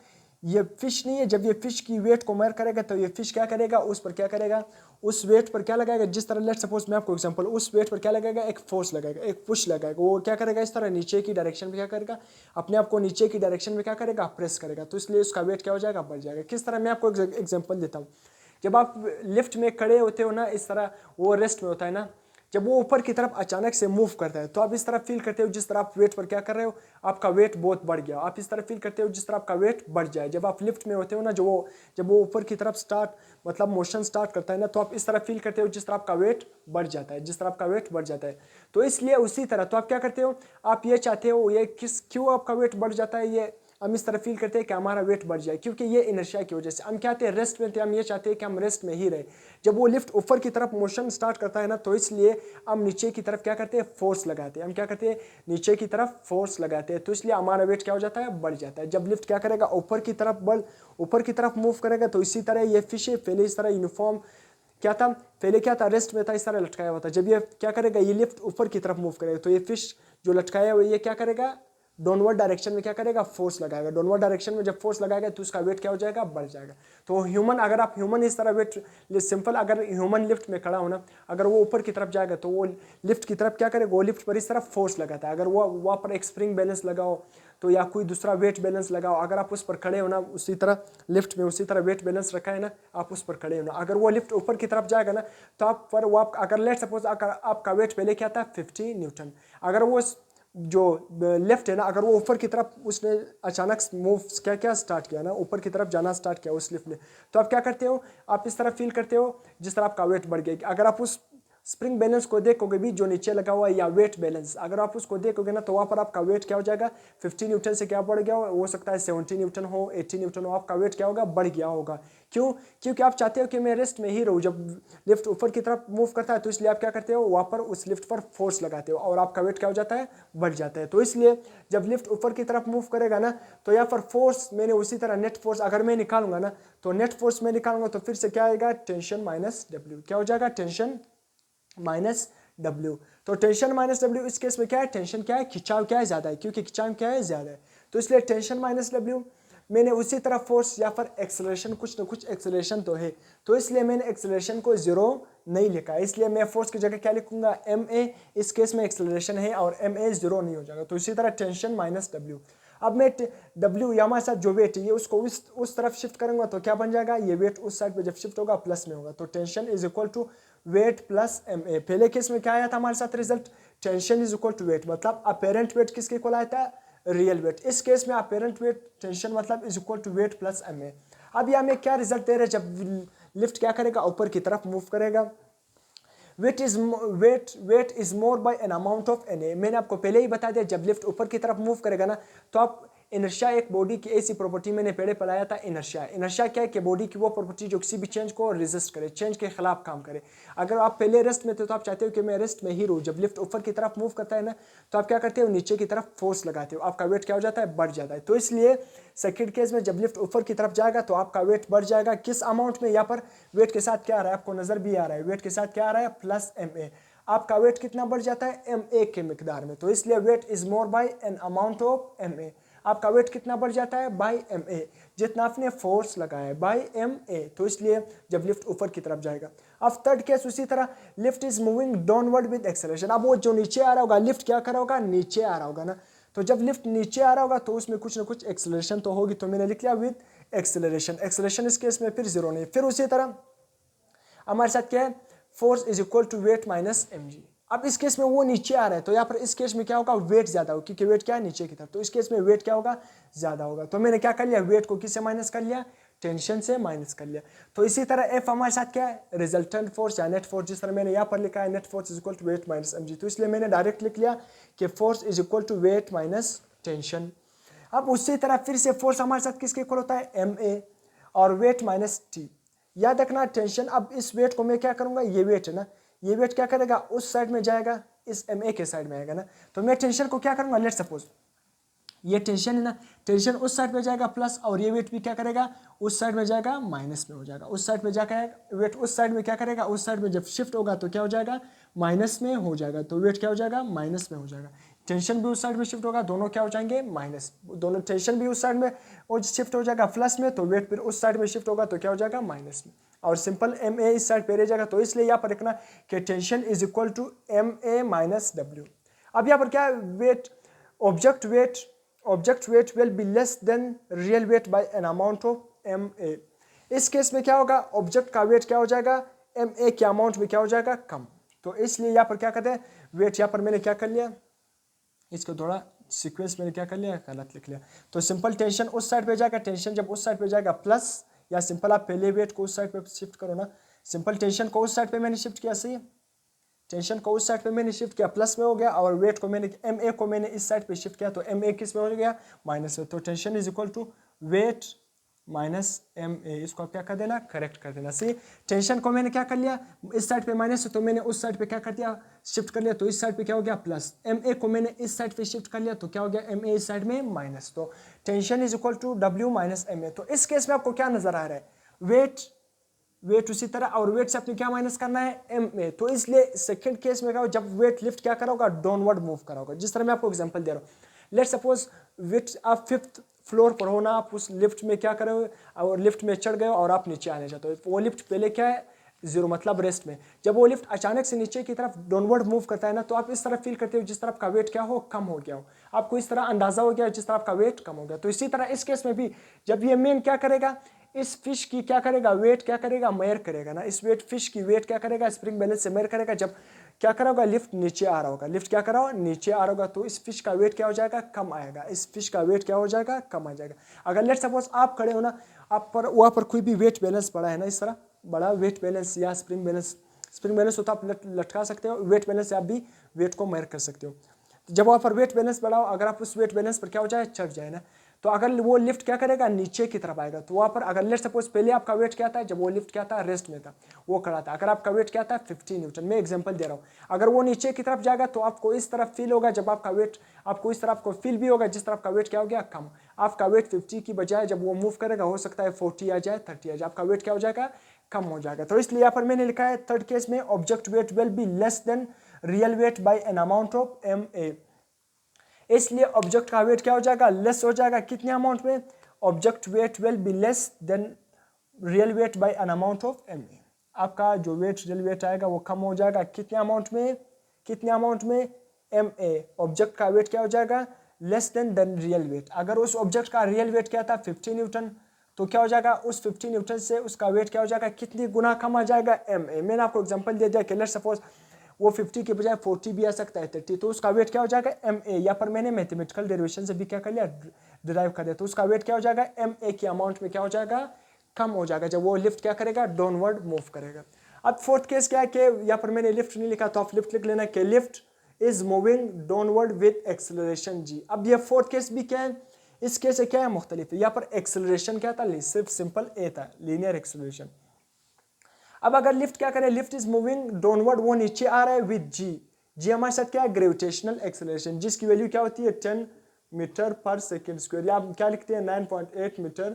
ये फिश नहीं है। जब ये फिश की वेट को मेजर करेगा तो ये फिश क्या करेगा, उस पर क्या करेगा, उस वेट पर क्या लगाएगा, जिस तरह लेट सपोज मैं आपको एग्जांपल, उस वेट पर क्या लगाएगा, एक फोर्स लगाएगा, एक पुश लगाएगा। वो क्या करेगा, इस तरह नीचे की डायरेक्शन में क्या करेगा, अपने आप को नीचे की डायरेक्शन में क्या करेगा, प्रेस करेगा। तो इसलिए उसका वेट क्या हो जाएगा, बढ़ जाएगा। किस तरह, मैं आपको एग्जाम्पल देता हूँ। जब आप लिफ्ट में खड़े होते हो ना, इस तरह वो रेस्ट में होता है ना, जब वो ऊपर की तरफ अचानक से मूव करता है तो आप इस तरह फील करते हो जिस तरह आप वेट पर क्या कर रहे हो, आपका वेट बहुत बढ़ गया। आप इस तरह फील करते हो जिस तरह आपका वेट बढ़ जाए। जब आप लिफ्ट में होते हो ना, जब वो ऊपर की तरफ स्टार्ट मतलब मोशन स्टार्ट करता है ना, तो आप इस तरह फील करते हो जिस तरह आपका वेट बढ़ जाता है, जिस तरह आपका वेट बढ़ जाता है। तो इसलिए उसी तरह तो आप क्या करते हो, आप ये चाहते हो, ये क्यों आपका वेट बढ़ जाता है, ये हम इस तरह फील करते हैं कि हमारा वेट बढ़ जाए, क्योंकि ये इनर्शिया की वजह से। हम क्या हैं, रेस्ट में थे, हम ये चाहते हैं कि हम रेस्ट में ही रहे। जब वो लिफ्ट ऊपर की तरफ मोशन स्टार्ट करता है ना, तो इसलिए हम नीचे की तरफ क्या करते हैं, फोर्स लगाते हैं। हम क्या करते हैं, नीचे की तरफ फोर्स लगाते हैं, तो इसलिए हमारा वेट क्या हो जाता है, बढ़ जाता है। जब लिफ्ट क्या करेगा, ऊपर की तरफ मूव करेगा, तो इसी तरह ये फिश पहले इस तरह यूनिफॉर्म क्या था, पहले क्या था, रेस्ट में था, इस तरह लटकाया हुआ था। जब ये क्या करेगा, ये लिफ्ट ऊपर की तरफ मूव करेगा, तो ये फिश जो लटकाया हुआ ये क्या करेगा, डाउनवर्ड डायरेक्शन में क्या करेगा, फोर्स लगाएगा। डाउनवर्ड डायरेक्शन में जब फोर्स लगाएगा तो उसका वेट क्या हो जाएगा, बढ़ जाएगा। तो ह्यूमन, अगर आप ह्यूमन इस तरह वेट सिंपल, अगर ह्यूमन लिफ्ट में खड़ा हो ना, अगर वो ऊपर की तरफ जाएगा तो वो लिफ्ट की तरफ क्या करेगा, वो लिफ्ट पर इस तरफ फोर्स लगाता है। अगर वो वहाँ पर एक स्प्रिंग बैलेंस लगाओ तो, या कोई दूसरा वेट बैलेंस लगाओ, अगर आप उस पर खड़े हो ना, उसी तरह लिफ्ट में उसी तरह वेट बैलेंस रखा है ना, आप उस पर खड़े हो ना, अगर वो लिफ्ट ऊपर की तरफ जाएगा ना, तो आप पर वो अगर लेट सपोज आपका वेट पहले क्या था, 50 न्यूटन, अगर वो जो लेफ्ट है ना, अगर वो ऊपर की तरफ उसने अचानक मूव क्या स्टार्ट किया ना, ऊपर की तरफ जाना स्टार्ट किया उस लिफ्ट ने, तो आप क्या करते हो, आप इस तरह फील करते हो जिस तरह आपका वेट बढ़ गया। अगर आप उस स्प्रिंग बैलेंस को देखोगे भी जो नीचे लगा हुआ है, या वेट बैलेंस अगर आप उसको देखोगे ना, तो वहाँ पर आपका वेट क्या हो जाएगा, 50 न्यूटन से क्या बढ़ गया हो सकता है 70 न्यूटन हो, 80 न्यूटन हो, आपका वेट क्या होगा, बढ़ गया होगा। क्यों, क्योंकि आप चाहते हो कि मैं रेस्ट में ही रहूँ। जब लिफ्ट ऊपर की तरफ मूव करता है तो इसलिए आप क्या करते हो, वहाँ पर उस लिफ्ट पर फोर्स लगाते हो और आपका वेट क्या हो जाता है, बढ़ जाता है। तो इसलिए जब लिफ्ट ऊपर की तरफ मूव करेगा ना, तो यहाँ पर फोर्स मैंने उसी तरह नेट फोर्स अगर मैं निकालूंगा ना, तो नेट फोर्स में निकालूंगा तो फिर से क्या आएगा, टेंशन माइनस डब्ल्यू, क्या हो जाएगा, टेंशन माइनस डब्ल्यू। तो टेंशन माइनस डब्ल्यू इस केस में क्या है, टेंशन क्या है, खिंचाव क्या है, ज्यादा है, क्योंकि खिंचाव क्या है, ज्यादा है। तो इसलिए टेंशन माइनस डब्ल्यू, मैंने उसी तरह फोर्स या फिर एक्सेलरेशन, कुछ ना कुछ एक्सेलरेशन तो है, तो इसलिए मैंने एक्सेलरेशन को जीरो नहीं लिखा, इसलिए मैं फोर्स की जगह क्या लिखूंगा, एम ए। इस केस में एक्सेलरेशन है और एम ए जीरो नहीं हो जाएगा। तो इसी तरह टेंशन माइनस डब्ल्यू, अब मैं डब्ल्यू या हमारे साथ जो वेट है ये उसको उस तरफ शिफ्ट करूंगा तो क्या बन जाएगा, ये वेट उस साइड पे जब शिफ्ट होगा प्लस में होगा। तो tension is equal to weight plus M A. पहले केस में क्या आया था हमारे साथ result, tension is equal to weight, मतलब अपेरेंट वेट किसके इक्वल आया था, रियल वेट। इस केस में अपेरेंट वेट टेंशन मतलब is equal to weight plus M A. अब ये हमें क्या रिजल्ट दे रहे हैं, जब लिफ्ट क्या करेगा, ऊपर की तरफ मूव करेगा, weight is more by an amount of N A. मैंने आपको पहले ही बता दिया, जब लिफ्ट ऊपर की तरफ मूव करेगा ना, तो आप इनर्शिया, एक बॉडी की ऐसी प्रॉपर्टी मैंने पहले पढ़ाया था, इनर्शिया क्या है कि बॉडी की वो प्रॉपर्टी जो किसी भी चेंज को रेजिस्ट करे, चेंज के खिलाफ काम करे। अगर आप पहले रेस्ट में थे तो आप चाहते हो कि मैं रेस्ट में ही रहूं, जब लिफ्ट ऊपर की तरफ मूव करता है ना, तो आप क्या करते हो, नीचे की तरफ फोर्स लगाते हो, आपका वेट क्या हो जाता है, बढ़ जाता है। तो इसलिए सेकंड केस में जब लिफ्ट ऊपर की तरफ जाएगा तो आपका वेट बढ़ जाएगा, किस अमाउंट में, यहाँ पर वेट के साथ क्या आ रहा है, आपको नजर भी आ रहा है, वेट के साथ क्या आ रहा है, प्लस एम ए। आपका वेट कितना बढ़ जाता है, एम ए के मिकदार में। तो इसलिए weight is more by an amount of M A. आपका वेट कितना बढ़ जाता है, बाय एम ए, जितना आपने फोर्स लगाया है, बाय एम ए। तो इसलिए जब लिफ्ट ऊपर की तरफ जाएगा। अब थर्ड केस उसी तरह, lift is moving downward with acceleration. अब वो जो नीचे आ रहा होगा, लिफ्ट क्या कर रहा होगा, नीचे आ रहा होगा ना, तो जब लिफ्ट नीचे आ रहा होगा तो उसमें कुछ ना कुछ एक्सेलरेशन तो होगी, तो मैंने लिख लिया विद एक्सेलरेशन इस केस में फिर जीरो नहीं। फिर उसी तरह हमारे साथ क्या है, force is equal to weight minus M G. अब इस केस में वो नीचे आ रहा है, तो यहाँ पर इस केस में क्या होगा, वेट ज्यादा होगा, क्योंकि वेट क्या है, नीचे की तरफ, तो इस केस में वेट क्या होगा, ज्यादा होगा। तो मैंने क्या कर लिया, वेट को किससे माइनस कर लिया, टेंशन से माइनस कर लिया। तो इसी तरह एफ हमारे साथ क्या है, रिजल्टेंट फोर्स या नेट फोर्स, जिस तरह मैंने यहाँ पर लिखा है, net force is equal to weight minus M G. तो इसलिए मैंने डायरेक्ट लिख लिया कि force is equal to weight minus tension. अब उसी तरह फिर से फोर्स हमारे साथ किसके इक्वल होता है, एम ए, और वेट माइनस टी। याद रखना टेंशन, अब इस वेट को मैं क्या करूंगा, ये वेट है ना, ये वेट क्या करेगा, उस साइड में जाएगा, इस एम ए के साइड में आएगा ना, तो मैं टेंशन को क्या करूंगा, लेट सपोज ये टेंशन है ना, टेंशन उस साइड में जाएगा प्लस, और ये वेट भी क्या करेगा, उस साइड में जाएगा माइनस में हो जाएगा। उस साइड में जाकर वेट उस साइड में क्या करेगा, उस साइड में जब शिफ्ट होगा तो क्या हो जाएगा, माइनस में हो जाएगा। तो वेट क्या हो जाएगा, माइनस में हो जाएगा। टेंशन भी उस साइड में शिफ्ट होगा, दोनों क्या हो जाएंगे माइनस, दोनों टेंशन भी उस साइड में और शिफ्ट हो जाएगा प्लस में, तो वेट फिर उस साइड में शिफ्ट होगा तो क्या हो जाएगा माइनस में, और सिंपल एम ए इस साइड पे रह जाएगा। तो इसलिए यहाँ पर रखना कि tension is equal to M A minus W. अब यहाँ पर क्या weight, object weight will be less than real weight by an amount of M A. इस केस में क्या होगा, ऑब्जेक्ट का वेट क्या हो जाएगा एम ए के अमाउंट में क्या हो जाएगा कम। तो इसलिए यहाँ पर क्या करते हैं, वेट यहाँ पर मैंने क्या कर लिया, इसको थोड़ा सीक्वेंस मैंने क्या कर लिया, गलत लिख लिया। तो सिंपल टेंशन उस साइड पे जाएगा, टेंशन जब उस साइड पे जाएगा प्लस, या सिंपल आप पहले वेट को उस साइड पे शिफ्ट करो ना, सिंपल टेंशन को उस साइड पे मैंने शिफ्ट किया, सही है, टेंशन को उस साइड पे मैंने शिफ्ट किया प्लस में हो गया, और वेट को मैंने एम ए को मैंने इस साइड पे शिफ्ट किया तो एम ए किस में हो गया माइनस में। तो tension is equal to weight minus M A, इसको आप क्या कर देना, करेक्ट कर देना। सी टेंशन को मैंने क्या कर लिया इस साइड पे माइनस, तो मैंने उस साइड पे क्या कर दिया शिफ्ट कर लिया, तो इस साइड पे क्या हो गया प्लस, एम ए को मैंने इस साइड पे शिफ्ट कर लिया तो क्या हो गया एम ए इस साइड में माइनस। तो tension is equal to W minus M A. तो इस केस में आपको क्या नजर आ रहा है, वेट उसी तरह, और वेट से अपने क्या माइनस करना है एम ए। तो इसलिए सेकंड केस में क्या हो, जब वेट लिफ्ट क्या करा होगा डाउनवर्ड मूव करा होगा। जिस तरह मैं आपको एग्जांपल दे रहा हूँ, लेट सपोज वेट आप 5th फ्लोर पर हो ना, आप उस लिफ्ट में क्या करोगे, और लिफ्ट में चढ़ गए और आप नीचे आने चाहते हो, वो लिफ्ट पहले क्या है जीरो मतलब रेस्ट में, जब वो लिफ्ट अचानक से नीचे की तरफ डाउनवर्ड मूव करता है ना, तो आप इस तरह फील करते हो जिस तरह आपका वेट क्या हो कम हो गया हो, आपको इस तरह अंदाजा हो गया जिस तरह आपका वेट कम हो गया। तो इसी तरह इस केस में भी जब ये मेन क्या करेगा, इस फिश की क्या करेगा वेट क्या करेगा मेयर करेगा ना, इस वेट फिश की वेट क्या करेगा स्प्रिंग बैलेंस से मेयर करेगा। जब क्या करा होगा लिफ्ट नीचे आ रहा होगा, लिफ्ट क्या करा होगा नीचे आ रहा होगा, तो इस फिश का वेट क्या हो जाएगा कम आएगा, इस फिश का वेट क्या हो जाएगा कम आ जाएगा। अगर लेट सपोज आप खड़े हो ना, आप पर वहाँ पर कोई भी वेट बैलेंस पड़ा है ना, इस तरह बड़ा वेट बैलेंस या स्प्रिंग बैलेंस होता आप लटका सकते हो, वेट बैलेंस से आप भी वेट को मेयर कर सकते हो। जब वहाँ पर वेट बैलेंस बढ़ाओ, अगर आप उस वेट बैलेंस पर क्या हो जाए चढ़ जाए ना, तो अगर वो लिफ्ट क्या करेगा नीचे की तरफ आएगा, तो वहाँ पर अगर लेट सपोज पहले आपका वेट क्या था, जब वो लिफ्ट क्या था रेस्ट में था वो खड़ा था, अगर आपका वेट क्या था 15 न्यूटन, मैं एग्जांपल दे रहा हूँ, अगर वो नीचे की तरफ जाएगा तो आपको इस तरफ फील होगा, जब आपका वेट आपको इस तरफ आपको फील भी होगा जिस तरफ का वेट क्या हो गया कम, आपका वेट 50 की बजाय जब वो मूव करेगा हो सकता है 40 आ जाए 30 आ जाए, आपका वेट क्या हो जाएगा कम हो जाएगा। तो इसलिए यहाँ पर मैंने लिखा है थर्ड केस में object weight will be less than real weight by an amount of M A. इसलिए ऑब्जेक्ट का वेट क्या हो जाएगा लेस हो जाएगा, कितने अमाउंट में, object weight will be less than real weight by an amount of M A. आपका जो वेट रियल वेट आएगा वो कम हो जाएगा कितने अमाउंट में एम ए। ऑब्जेक्ट का वेट क्या हो जाएगा लेस देन रियल वेट। अगर उस ऑब्जेक्ट का रियल वेट क्या था 50 न्यूटन, तो क्या हो जाएगा उस 50 न्यूटन से उसका वेट क्या हो जाएगा कितनी गुना कम आ जाएगा एम ए। मैंने आपको एग्जांपल दे दिया कि लेट्स सपोज वो 50 के बजाय 40 भी आ सकता है 30, तो उसका वेट क्या हो जाएगा एम ए। यहाँ पर मैंने मैथमेटिकल डेरिवेशन से भी क्या कर लिया डिराइव कर दिया, तो उसका वेट क्या हो जाएगा एम ए के अमाउंट में क्या हो जाएगा कम हो जाएगा जब वो लिफ्ट क्या करेगा डाउनवर्ड मूव करेगा। अब फोर्थ केस क्या है कि यहाँ पर मैंने लिफ्ट नहीं लिखा तो आप लिफ्ट लिख लेना कि lift is moving downward with acceleration G. अब ये फोर्थ केस भी क्या है, इस केस से क्या है मुख्तलिफ है, यहाँ पर एक्सेलरेशन क्या था सिर्फ सिंपल ए था लीनियर एक्सेलरेशन। अब अगर लिफ्ट क्या करे, लिफ्ट इज मूविंग डाउनवर्ड, वो नीचे आ रहा है विद जी, जी हमारे साथ क्या है ग्रेविटेशनल एक्सेलरेशन, जिसकी वैल्यू क्या होती है 10 मीटर पर सेकेंड स्क्वायर, या क्या लिखते हैं 9.8 मीटर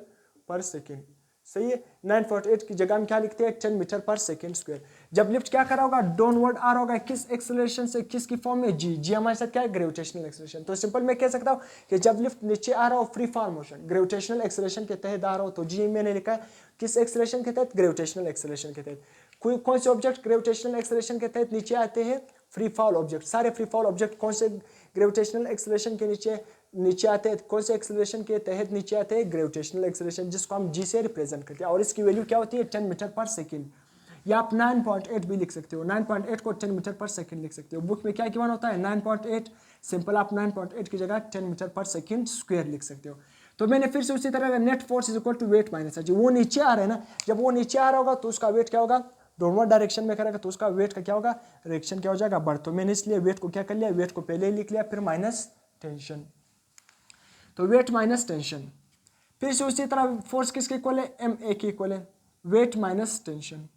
पर सेकेंड, सही है 9.8 की जगह हम क्या लिखते हैं 10 मीटर पर सेकेंड स्क्वायर। जब लिफ्ट क्या करा होगा डाउनवर्ड आ रहा होगा किस एक्सेलरेशन से, किसकी फॉर्म में जी, जी हमारे साथ क्या है ग्रेविटेशनल एक्सेलरेशन। तो सिंपल मैं कह सकता हूँ कि जब लिफ्ट नीचे आ रहा हो free fall motion gravitational acceleration के तहत आ रहा हो, तो जी मैंने लिखा है किस एक्सेलरेशन के तहत ग्रेविटेशनल एक्सेलरेशन के तहत। कौन से ऑब्जेक्ट ग्रेविटेशनल एक्सेलरेशन के तहत नीचे आते हैं, फ्री फॉल ऑब्जेक्ट, सारे फ्री फॉल ऑब्जेक्ट कौन से ग्रेविटेशनल एक्सेलरेशन के नीचे आते हैं, कौन से एक्सेलरेशन के तहत नीचे आते हैं ग्रेविटेशनल एक्सेलरेशन, जिसको हम जी से रिप्रेजेंट करते हैं, और इसकी वैल्यू क्या होती है 10 मीटर पर सेकेंड, या आप 9.8 भी लिख सकते हो, 9.8 को 10 मीटर पर सेकेंड लिख सकते हो। बुक में क्या गिवन होता है 9.8, सिंपल आप 9.8 की जगह 10 मीटर पर सेकेंड स्क्वायर लिख सकते हो। तो मैंने फिर से उसी तरह net force is equal to weight minus जो वो नीचे आ रहा है ना, जब वो नीचे आ रहा होगा तो उसका वेट क्या होगा डाउनवर्ड डायरेक्शन में करेगा, तो उसका वेट का क्या होगा डायरेक्शन क्या हो जाएगा बढ़। तो मैंने इसलिए वेट को क्या कर लिया, वेट को पहले ही लिख लिया, फिर माइनस टेंशन, तो वेट माइनस टेंशन। फिर से उसी तरह फोर्स किसके इक्वल है, एम ए के इक्वल है, वेट माइनस टेंशन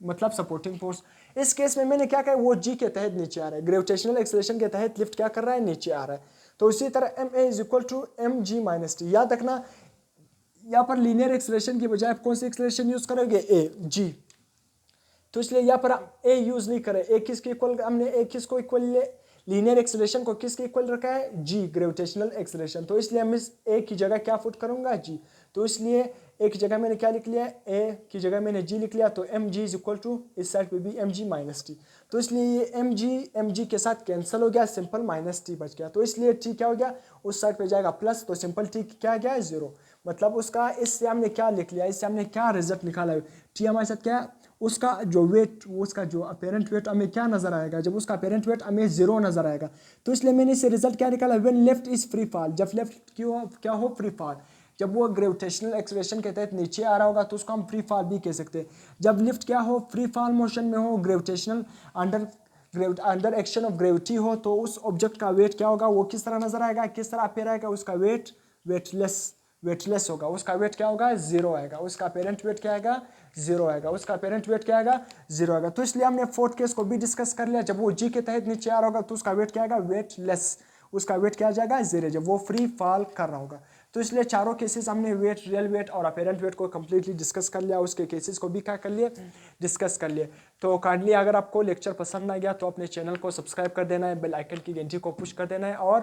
मतलब सपोर्टिंग फोर्स। इस केस में मैंने क्या कहा वो जी के तहत नीचे आ रहा है, ग्रेविटेशनल एक्सेलरेशन के तहत लिफ्ट क्या कर रहा है नीचे आ रहा है, तो इसी तरह M A is equal to M G minus T. याद रखना यहाँ पर लीनियर एक्सेलरेशन की बजाय आप कौन सी एक्सेलरेशन यूज करोगे ए जी, तो इसलिए यहाँ पर हम ए यूज नहीं करें, ए किसके इक्वल हमने ए किसको इक्वल लीनियर एक्सेलरेशन को किसके इक्वल रखा है, जी, ग्रेविटेशनल एक्सेलरेशन। तो इसलिए हम इस ए की जगह क्या पुट करूंगा, जी। तो इसलिए ए की जगह मैंने क्या लिख लिया, ए की जगह मैंने जी लिख लिया, तो M G is equal to इस साइड पे भी एम जी माइनस टी। तो इसलिए ये एम जी के साथ कैंसिल हो गया, सिंपल माइनस टी बच गया। तो इसलिए टी क्या हो गया, उस साइड पे जाएगा प्लस, तो सिंपल टी क्या गया, जीरो। मतलब उसका इससे हमने क्या लिख लिया, इससे हमने क्या रिजल्ट निकाला, टी हमारे साथ क्या, उसका जो वेट, उसका जो अपेरेंट वेट हमें क्या नजर आएगा, जब उसका अपेरेंट वेट हमें जीरो नजर आएगा। तो इसलिए मैंने इससे रिजल्ट क्या निकाला, when left is free fall, जब लेफ्ट क्या हो, फ्री फॉल, जब वो ग्रेविटेशनल एक्सेलरेशन के तहत नीचे आ रहा होगा तो उसको हम फ्री फॉल भी कह सकते हैं। जब लिफ्ट क्या हो, फ्री फॉल मोशन में हो, gravitational under action of gravity हो, तो उस ऑब्जेक्ट का वेट क्या होगा, वो किस तरह नजर आएगा, किस तरह अपेयर आएगा, उसका वेटलेस होगा, उसका वेट क्या होगा, जीरो आएगा, उसका पेरेंट वेट क्या आएगा, जीरो आएगा, उसका पेरेंट वेट क्या आएगा, जीरो आएगा। तो इसलिए हमने फोर्थ केस को भी डिस्कस कर लिया, जब वो जी के तहत नीचे आ रहा होगा तो उसका वेट क्या आएगा, वेटलेस, उसका वेट क्या आ जाएगा, जीरो, जब वो फ्री फॉल कर रहा होगा। तो इसलिए चारों केसेस हमने वेट, रियल वेट और अपेरेंट वेट को कंप्लीटली डिस्कस कर लिया, उसके केसेस को भी क्या कर लिए, डिस्कस कर लिए। तो काइंडली अगर आपको लेक्चर पसंद आ गया तो अपने चैनल को सब्सक्राइब कर देना है, बेल आइकन की घंटी को पुश कर देना है, और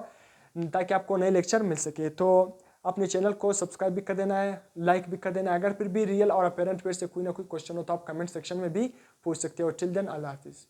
ताकि आपको नए लेक्चर मिल सके। तो अपने चैनल को सब्सक्राइब भी कर देना है, लाइक भी कर देना है। अगर फिर भी रियल और अपेरेंट वेट से कोई ना कोई क्वेश्चन हो तो आप कमेंट सेक्शन में भी पूछ सकते हो। टिल देन, अल्लाह हाफिज़।